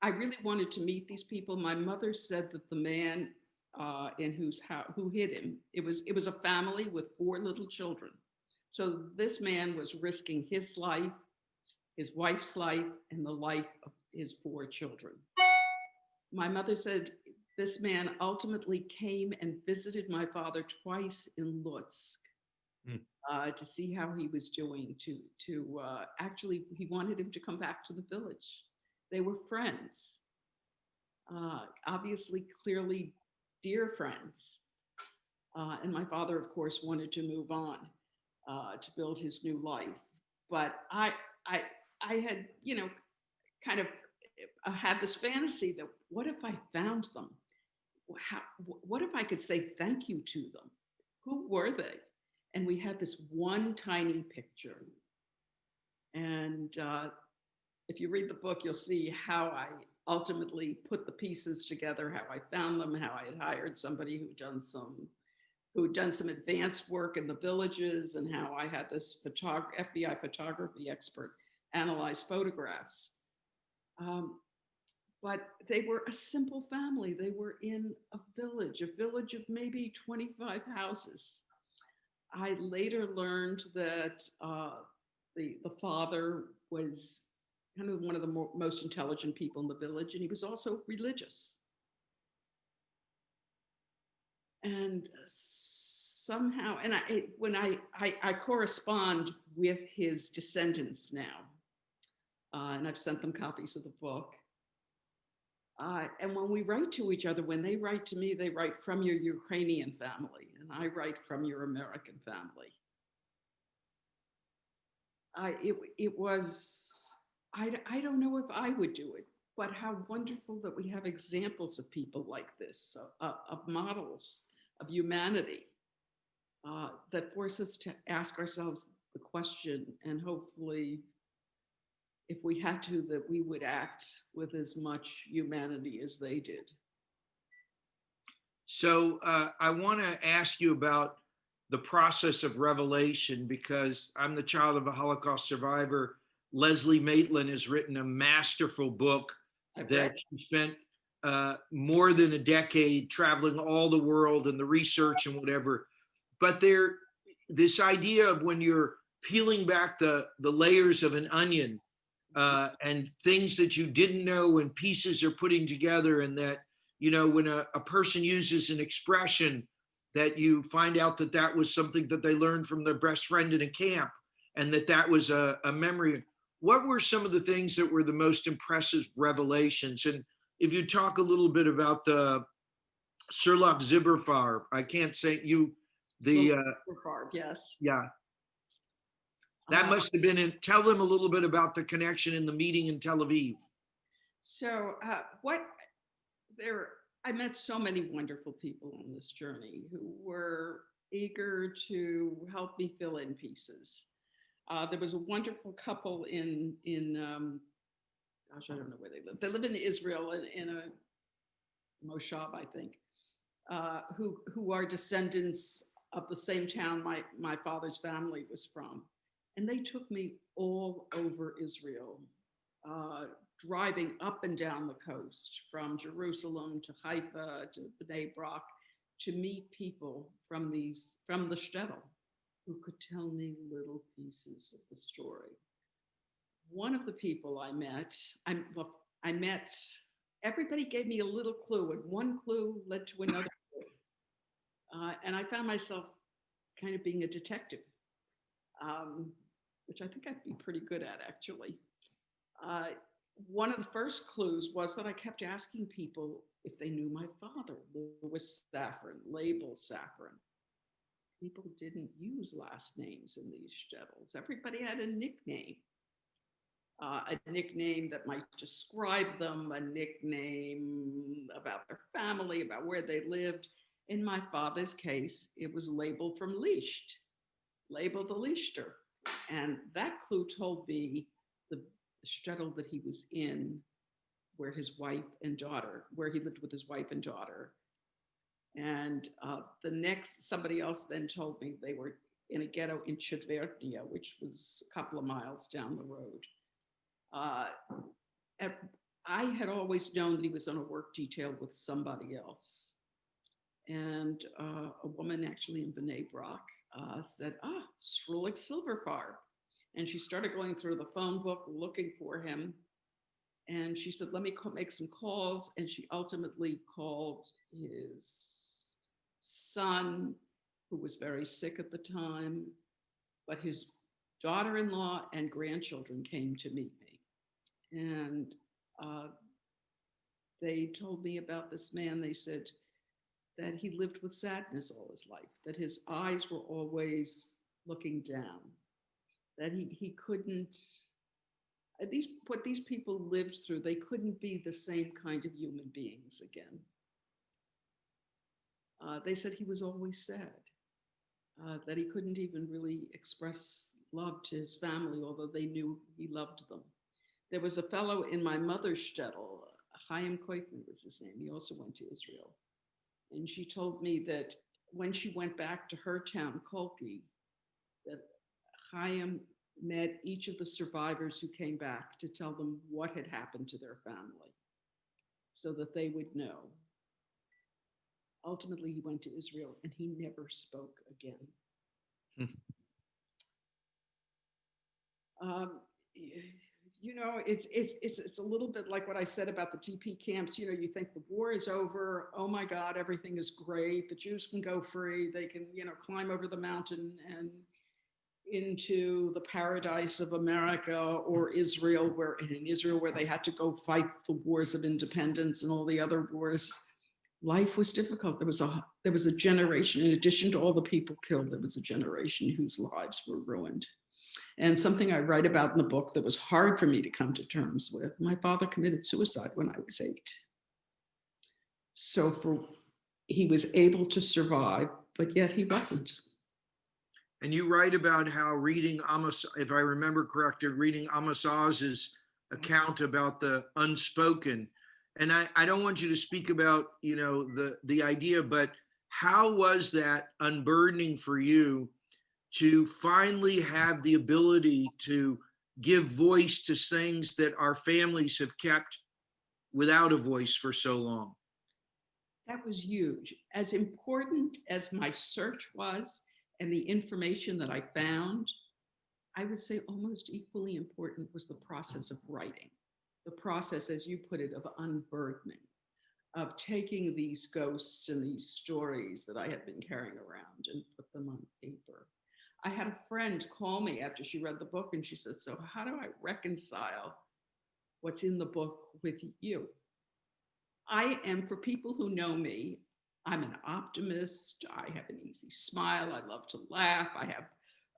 I really wanted to meet these people. My mother said that the man who hid him, it was a family with 4 little children. So this man was risking his life, his wife's life, and the life of his 4 children. My mother said this man ultimately came and visited my father twice in Lodz. To see how he was doing, actually, he wanted him to come back to the village. They were friends, obviously, clearly dear friends. And my father, of course, wanted to move on to build his new life. But I had, you know, kind of had this fantasy that what if I found them? What if I could say thank you to them? Who were they? And we had this one tiny picture. And if you read the book, you'll see how I ultimately put the pieces together, how I found them, how I had hired somebody who'd done some advanced work in the villages, and how I had this FBI photography expert analyze photographs. But they were a simple family. They were in a village of maybe 25 houses. I later learned that the father was kind of one of the most intelligent people in the village, and he was also religious. And somehow, and I correspond with his descendants now, and I've sent them copies of the book. And when we write to each other, when they write to me, they write from your Ukrainian family, and I write from your American family. It was, I don't know if I would do it, but how wonderful that we have examples of people like this, of models of humanity that force us to ask ourselves the question, and hopefully, if we had to, that we would act with as much humanity as they did. So I want to ask you about the process of revelation, because I'm the child of a Holocaust survivor. Leslie Maitland has written a masterful book that she spent more than a decade traveling all the world and the research and whatever. But this idea of when you're peeling back the layers of an onion, and things that you didn't know and pieces are putting together, and that, you know, when a person uses an expression, that you find out that that was something that they learned from their best friend in a camp, and that was a memory. What were some of the things that were the most impressive revelations? And if you talk a little bit about the Sherlock Zibberfarb. I can't say you, Barb, yes. yeah, that must have been tell them a little bit about the connection in the meeting in Tel Aviv. So I met so many wonderful people on this journey who were eager to help me fill in pieces. There was a wonderful couple in gosh, I don't know where they live. They live in Israel in a moshav, I think, who are descendants of the same town my father's family was from. And they took me all over Israel, driving up and down the coast from Jerusalem to Haifa to Bnei Brak to meet people from the shtetl who could tell me little pieces of the story. One of the people I met, everybody gave me a little clue, and one clue led to another clue. And I found myself kind of being a detective, which I think I'd be pretty good at, actually. One of the first clues was that I kept asking people if they knew my father, Louis Safran, label Safran. People didn't use last names in these shtetls. Everybody had a nickname that might describe them, a nickname about their family, about where they lived. In my father's case, it was labeled from Lisht, labeled the Lichter. And that clue told me the shtetl that he was in, where he lived with his wife and daughter. And somebody else then told me they were in a ghetto in Chudvernia, which was a couple of miles down the road. I had always known that he was on a work detail with somebody else. And a woman actually in Bnei Brak said, Srulik Silverfarb. And she started going through the phone book looking for him. And she said, let me make some calls. And she ultimately called his son, who was very sick at the time, but his daughter-in-law and grandchildren came to meet me. And they told me about this man. They said that he lived with sadness all his life, that his eyes were always looking down, that he couldn't, what these people lived through, they couldn't be the same kind of human beings again. They said he was always sad, that he couldn't even really express love to his family, although they knew he loved them. There was a fellow in my mother's shtetl, Chaim Koifman was his name. He also went to Israel. And she told me that when she went back to her town, Kolki, that Chaim met each of the survivors who came back to tell them what had happened to their family so that they would know. Ultimately, he went to Israel and he never spoke again. It's a little bit like what I said about the TP camps. You think the war is over. Oh my God, everything is great. The Jews can go free. They can, climb over the mountain and into the paradise of America or Israel, where they had to go fight the wars of independence and all the other wars. Life was difficult. There was a generation, in addition to all the people killed, there was a generation whose lives were ruined. And something I write about in the book that was hard for me to come to terms with, my father committed suicide when I was 8. So he was able to survive, but yet he wasn't. And you write about how reading Amos, if I remember correctly, reading Amos Oz's account about the unspoken. And I don't want you to speak about, the idea, but how was that unburdening for you to finally have the ability to give voice to things that our families have kept without a voice for so long? That was huge. As important as my search was and the information that I found, I would say almost equally important was the process of writing. The process, as you put it, of unburdening, of taking these ghosts and these stories that I had been carrying around and put them on paper. I had a friend call me after she read the book and she says, so how do I reconcile what's in the book with you? I am, for people who know me, I'm an optimist. I have an easy smile. I love to laugh. I have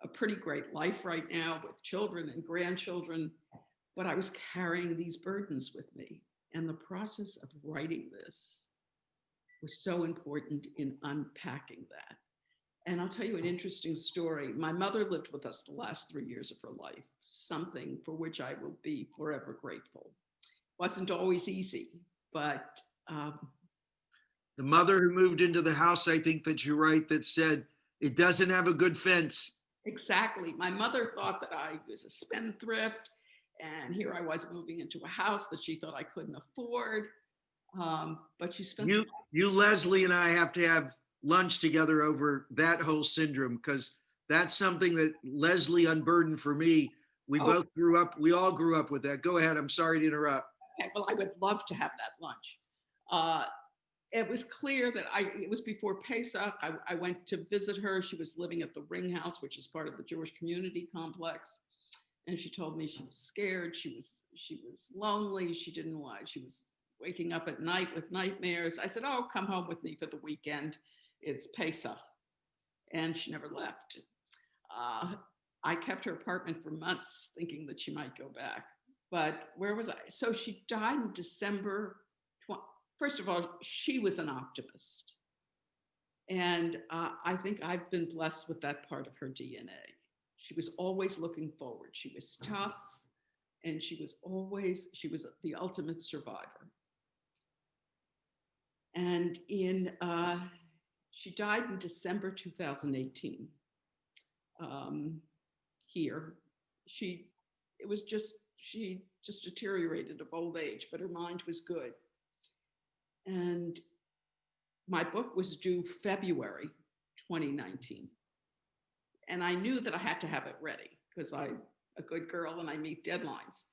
a pretty great life right now with children and grandchildren, but I was carrying these burdens with me. And the process of writing this was so important in unpacking that. And I'll tell you an interesting story. My mother lived with us the last 3 years of her life, something for which I will be forever grateful. Wasn't always easy, but The mother who moved into the house, I think that you're right, that said, it doesn't have a good fence. exactly. My mother thought that I was a spendthrift, and here I was moving into a house that she thought I couldn't afford. But she spent You, Leslie, and I have to have lunch together over that whole syndrome, because that's something that Leslie unburdened for me. We Oh. both grew up, we all grew up with that. Go ahead. I'm sorry to interrupt. Okay, well, I would love to have that lunch. It was clear that it was before Pesach. I went to visit her. She was living at the Ring House, which is part of the Jewish community complex. And she told me she was scared. She was lonely. She didn't want, she was waking up at night with nightmares. I said, oh, come home with me for the weekend. It's Pesach. And she never left. I kept her apartment for months thinking that she might go back. But where was I? So she died in December. First of all, she was an optimist. And I think I've been blessed with that part of her DNA. She was always looking forward. She was tough, and she was the ultimate survivor. And she died in December 2018 here. She just deteriorated of old age, but her mind was good. And my book was due February 2019. And I knew that I had to have it ready because I'm a good girl and I meet deadlines.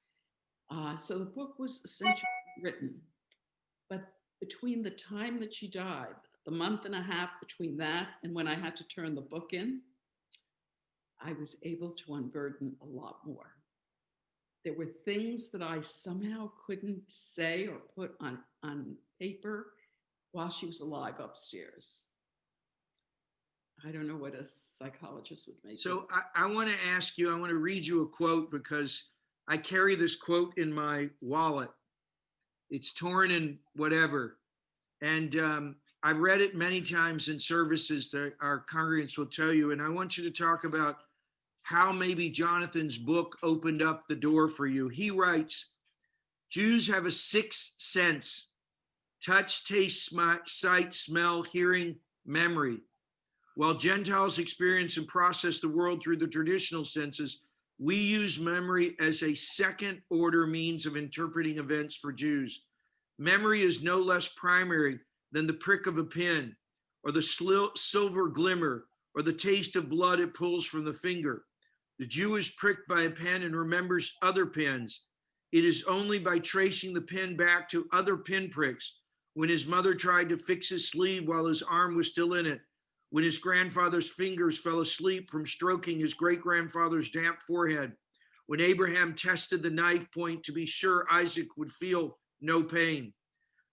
So the book was essentially written. But between the time that she died, the month and a half between that and when I had to turn the book in, I was able to unburden a lot more. There were things that I somehow couldn't say or put on paper while she was alive upstairs. I don't know what a psychologist would make. So I want to ask you, I want to read you a quote because I carry this quote in my wallet. It's torn and whatever. And I've read it many times in services that our congregants will tell you. And I want you to talk about how maybe Jonathan's book opened up the door for you. He writes, Jews have a sixth sense: touch, taste, sight, smell, hearing, memory. While Gentiles experience and process the world through the traditional senses, we use memory as a second order means of interpreting events for Jews. Memory is no less primary than the prick of a pin, or the silver glimmer, or the taste of blood it pulls from the finger. The Jew is pricked by a pen and remembers other pins. It is only by tracing the pin back to other pinpricks, when his mother tried to fix his sleeve while his arm was still in it, when his grandfather's fingers fell asleep from stroking his great-grandfather's damp forehead, when Abraham tested the knife point to be sure Isaac would feel no pain,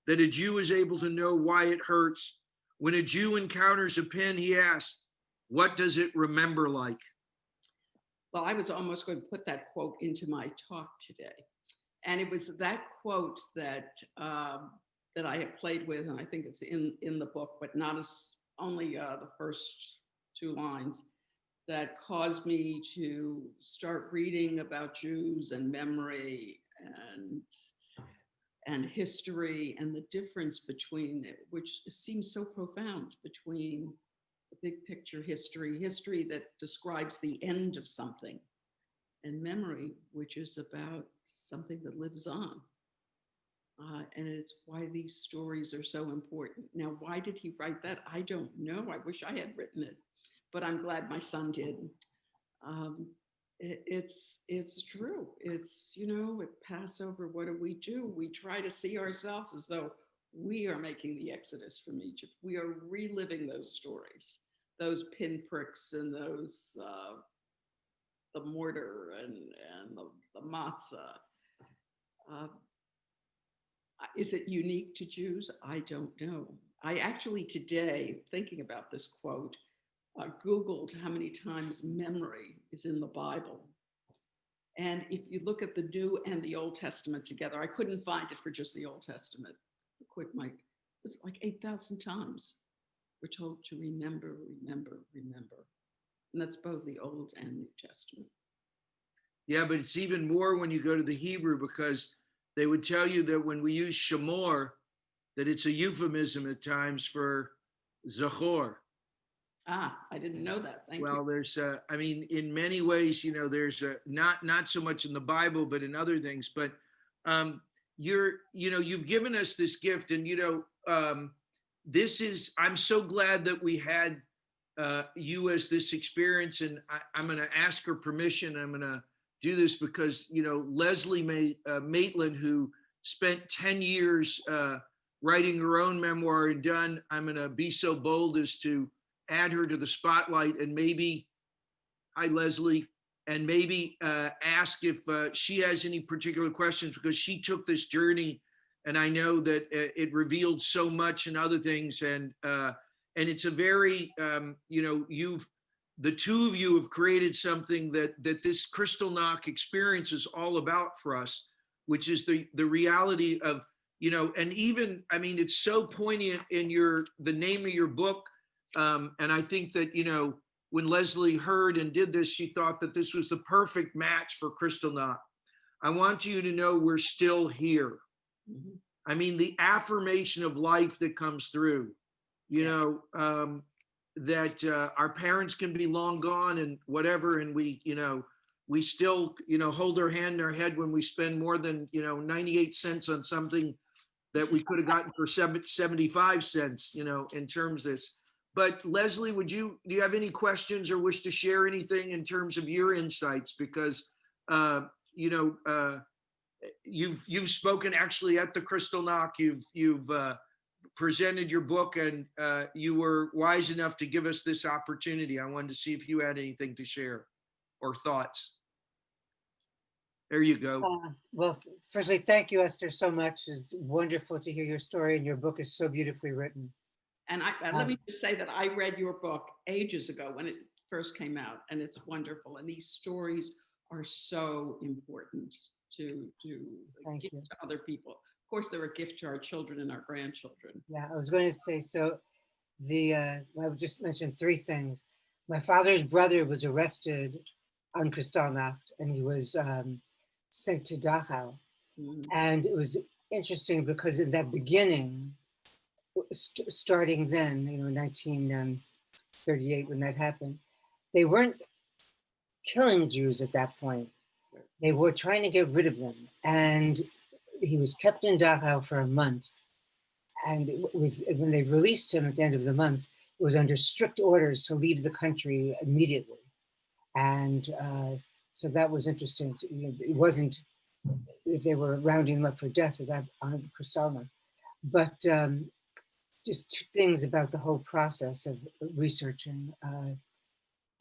that a Jew is able to know why it hurts. When a Jew encounters a pin, he asks, what does it remember like? Well, I was almost going to put that quote into my talk today. And it was that quote that that I have played with, and I think it's in the book, but not as only the first two lines, that caused me to start reading about Jews and memory and history, and the difference between it, which seems so profound, between the big picture history that describes the end of something, and memory, which is about something that lives on. And it's why these stories are so important. Now, why did he write that? I don't know. I wish I had written it, but I'm glad my son did. It's true. It's, at Passover, what do? We try to see ourselves as though we are making the exodus from Egypt. We are reliving those stories, those pinpricks and those, the mortar and the matzah. Is it unique to Jews? I don't know. I actually today, thinking about this quote, Googled how many times memory is in the Bible. And if you look at the New and the Old Testament together, I couldn't find it for just the Old Testament. It's like 8,000 times. We're told to remember, remember, remember. And that's both the Old and New Testament. Yeah, but it's even more when you go to the Hebrew, because they would tell you that when we use shamor, that it's a euphemism at times for zachor. Ah, I didn't know that. Thank Well, you. there's, I mean, in many ways, you know, there's not so much in the Bible, but in other things. But you've given us this gift, and I'm so glad that we had you as this experience, and I'm going to ask her permission. I'm going to do this because Leslie Maitland, who spent 10 years writing her own memoir and done. I'm going to be so bold as to add her to the spotlight, and maybe, hi Leslie, and maybe ask if she has any particular questions, because she took this journey, and I know that it revealed so much and other things, and it's a very, the two of you have created something that this Kristallnacht experience is all about for us, which is the reality of, and even, I mean, it's so poignant in the name of your book. And I think that, when Leslie heard and did this, she thought that this was the perfect match for Kristallnacht. I want you to know we're still here. Mm-hmm. I mean, the affirmation of life that comes through, that our parents can be long gone and whatever, and we still, hold our hand in our head when we spend more than, 98 cents on something that we could have gotten for 75 cents, in terms of this. But Leslie, do you have any questions or wish to share anything in terms of your insights? Because, you've spoken actually at the Kristallnacht, you've presented your book, and you were wise enough to give us this opportunity. I wanted to see if you had anything to share or thoughts. There you go. Well, firstly, thank you, Esther, so much. It's wonderful to hear your story, and your book is so beautifully written. And let me just say that I read your book ages ago when it first came out, and it's wonderful. And these stories are so important to give to other people. Of course, they're a gift to our children and our grandchildren. Yeah, I was going to say, so I would just mention three things. My father's brother was arrested on Kristallnacht, and he was sent to Dachau. Mm-hmm. And it was interesting because in that beginning, starting then, 1938, when that happened, they weren't killing Jews at that point. They were trying to get rid of them. And he was kept in Dachau for a month. And when they released him at the end of the month, it was under strict orders to leave the country immediately. And so that was interesting. It wasn't, they were rounding him up for death on Kristallnacht. But just two things about the whole process of researching.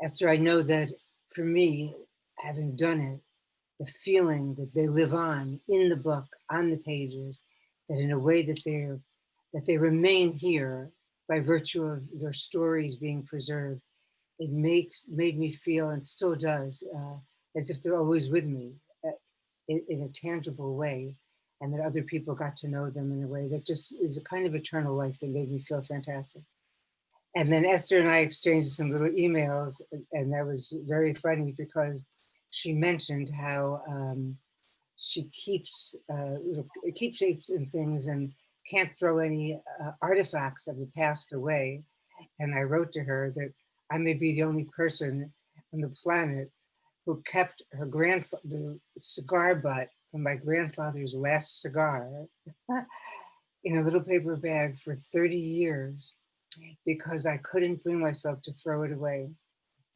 Esther, I know that for me, having done it, the feeling that they live on in the book, on the pages, that in a way that they remain here by virtue of their stories being preserved, it made me feel, and still does, as if they're always with me in a tangible way, and that other people got to know them in a way that just is a kind of eternal life that made me feel fantastic. And then Esther and I exchanged some little emails, and that was very funny because she mentioned how she keeps keepsakes and things and can't throw any artifacts of the past away. And I wrote to her that I may be the only person on the planet who kept the cigar butt from my grandfather's last cigar in a little paper bag for 30 years because I couldn't bring myself to throw it away.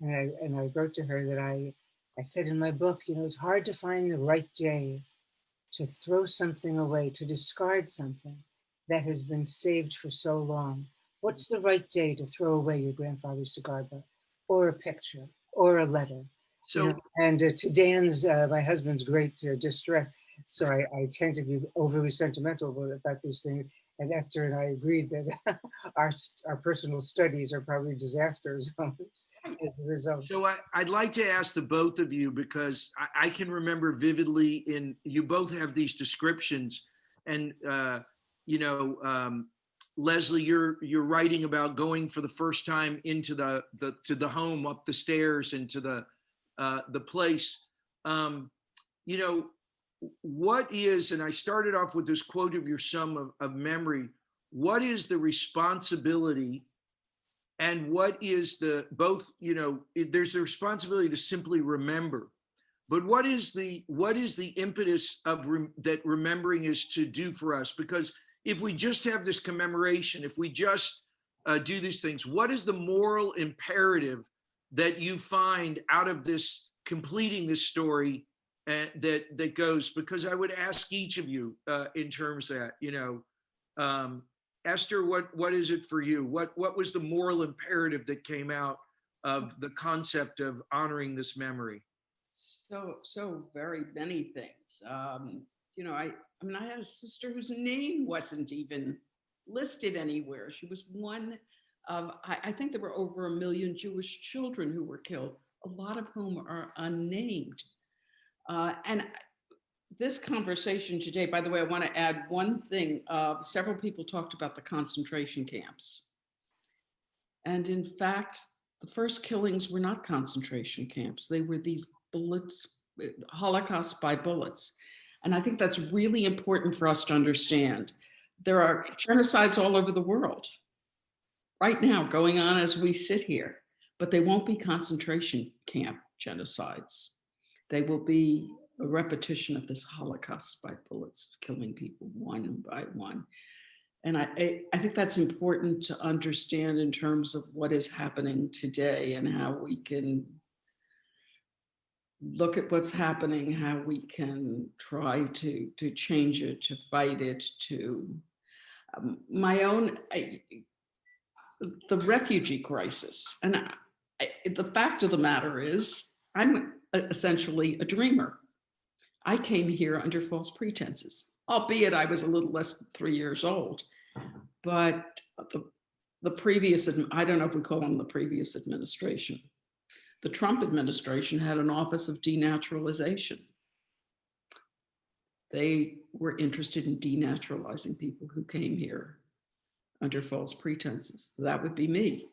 And I wrote to her that I said in my book, it's hard to find the right day to throw something away, to discard something that has been saved for so long. What's the right day to throw away your grandfather's cigar butt, or a picture, or a letter? So, and to Dan's, my husband's great distress, So I tend to be overly sentimental about these things. And Esther and I agreed that our personal studies are probably disaster zones as a result. So I'd like to ask the both of you, because I can remember vividly you both have these descriptions, and Leslie, you're writing about going for the first time into to the home, up the stairs, into the place. What is, and I started off with this quote of your son of memory, what is the responsibility, and what is the both, there's the responsibility to simply remember, but what is the impetus of that remembering is to do for us? Because if we just have this commemoration, if we just do these things, what is the moral imperative that you find out of this, completing this story, that goes? Because I would ask each of you in terms of that, Esther, what is it for you? What was the moral imperative that came out of the concept of honoring this memory? So very many things. I had a sister whose name wasn't even listed anywhere. She was one of, I think there were over 1 million Jewish children who were killed, a lot of whom are unnamed. And this conversation today, by the way, I want to add one thing. Several people talked about the concentration camps. And in fact, the first killings were not concentration camps. They were these bullets, Holocaust by bullets. And I think that's really important for us to understand. There are genocides all over the world right now going on as we sit here, but they won't be concentration camp genocides. They will be a repetition of this Holocaust by bullets, killing people one by one. And I think that's important to understand in terms of what is happening today and how we can look at what's happening, how we can try to change it, to fight it, to the refugee crisis. And the fact of the matter is, I'm essentially a dreamer. I came here under false pretenses, albeit I was a little less than 3 years old. But the previous, I don't know if we call them the previous administration, the Trump administration had an office of denaturalization. They were interested in denaturalizing people who came here under false pretenses. That would be me.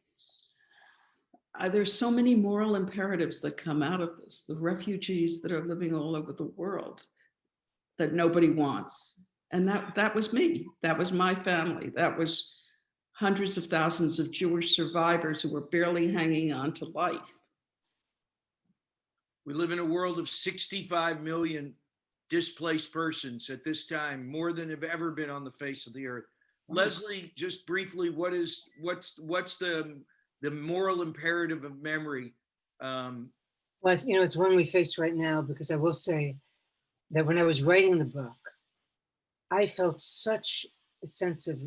There's so many moral imperatives that come out of this. The refugees that are living all over the world that nobody wants. And that was me. That was my family. That was hundreds of thousands of Jewish survivors who were barely hanging on to life. We live in a world of 65 million displaced persons at this time, more than have ever been on the face of the earth. Leslie, just briefly, what's the moral imperative of memory? Well, it's one we face right now, because I will say that when I was writing the book, I felt such a sense of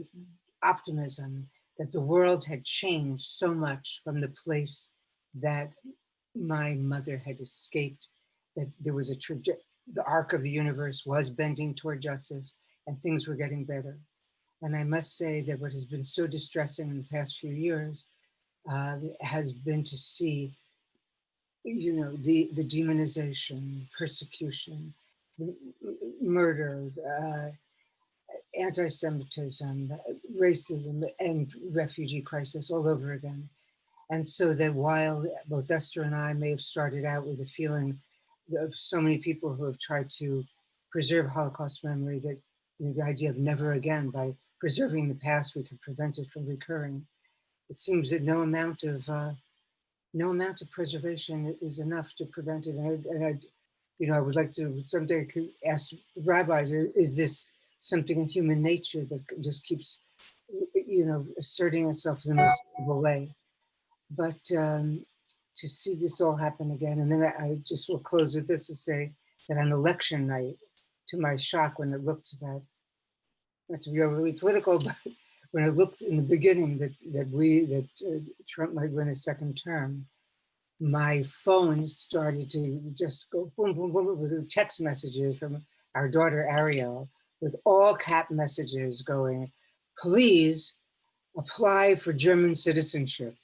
optimism that the world had changed so much from the place that my mother had escaped, that there was the arc of the universe was bending toward justice and things were getting better. And I must say that what has been so distressing in the past few years has been to see, the demonization, persecution, murder, anti-Semitism, racism, and refugee crisis all over again. And so that while both Esther and I may have started out with a feeling of so many people who have tried to preserve Holocaust memory, that the idea of never again, by preserving the past, we could prevent it from recurring. It seems that no amount of preservation is enough to prevent it. And I would like to someday ask rabbis, is this something in human nature that just keeps, asserting itself in the most terrible way? But to see this all happen again, and then I just will close with this to say that on election night, to my shock, when it looked that, not to be overly political, but when it looked in the beginning that Trump might win a second term, my phone started to just go boom, boom, boom with text messages from our daughter Ariel, with all cap messages going, please apply for German citizenship.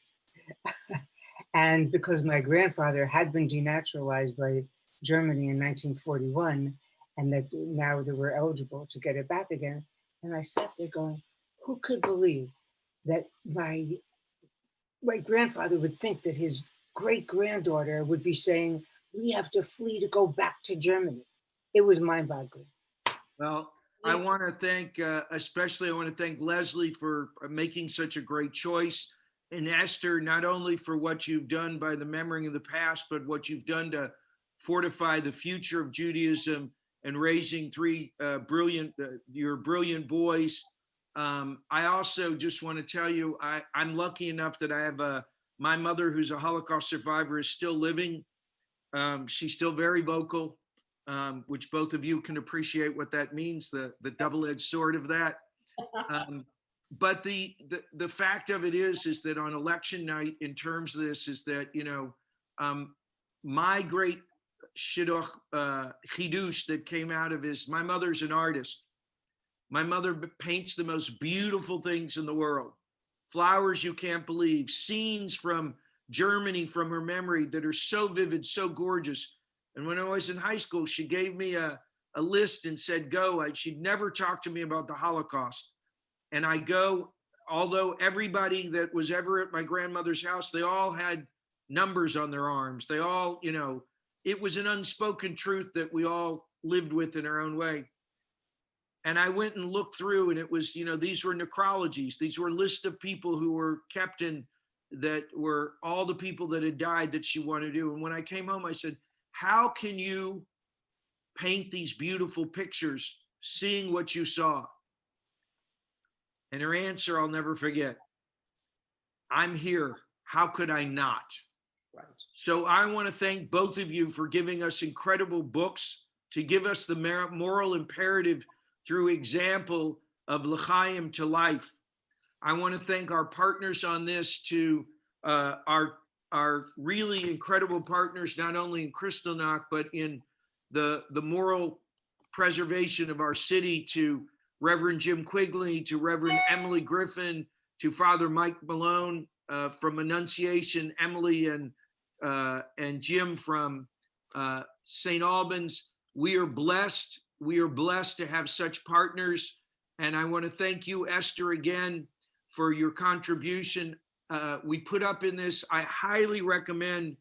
And because my grandfather had been denaturalized by Germany in 1941, and that now they were eligible to get it back again. And I sat there going, who could believe that my grandfather would think that his great-granddaughter would be saying, we have to flee to go back to Germany. It was mind-boggling. Well, I want to thank, especially I want to thank Leslie for making such a great choice, and Esther, not only for what you've done by the memory of the past, but what you've done to fortify the future of Judaism and raising three your brilliant boys. I also just want to tell you, I'm lucky enough that I have my mother, who's a Holocaust survivor, is still living. She's still very vocal, which both of you can appreciate what that means, the double-edged sword of that. But the fact of it is that on election night, in terms of this, is that, you know, my great shidduch chidush that came out of is, my mother's an artist. My mother paints the most beautiful things in the world. Flowers you can't believe, scenes from Germany from her memory that are so vivid, so gorgeous. And when I was in high school, she gave me a list and said, go. She'd never talked to me about the Holocaust. And I go, although everybody that was ever at my grandmother's house, they all had numbers on their arms. They all, you know, it was an unspoken truth that we all lived with in our own way. And I went and looked through, and it was, you know, these were necrologies. These were lists of people who were kept in, that were all the people that had died that she wanted to do. And when I came home, I said, how can you paint these beautiful pictures seeing what you saw? And her answer, I'll never forget. I'm here. How could I not? Right. So I want to thank both of you for giving us incredible books to give us the moral imperative through example of l'chaim, to life. I want to thank our partners on this, to our really incredible partners, not only in Kristallnacht, but in the moral preservation of our city, to Reverend Jim Quigley, to Reverend Emily Griffin, to Father Mike Malone from Annunciation, Emily and Jim from St. Albans. We are blessed. We are blessed to have such partners. And I want to thank you, Esther, again, for your contribution. We put up in this, I highly recommend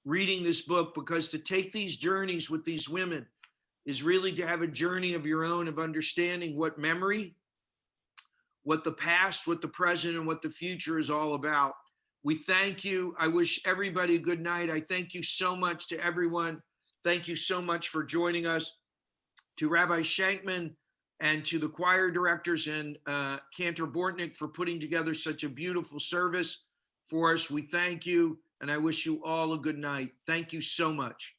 reading this book, because to take these journeys with these women is really to have a journey of your own, of understanding what memory, what the past, what the present, and what the future is all about. We thank you. I wish everybody a good night. I thank you so much to everyone. Thank you so much for joining us. To Rabbi Shankman and to the choir directors and Cantor Bortnick for putting together such a beautiful service for us, we thank you, and I wish you all a good night. Thank you so much.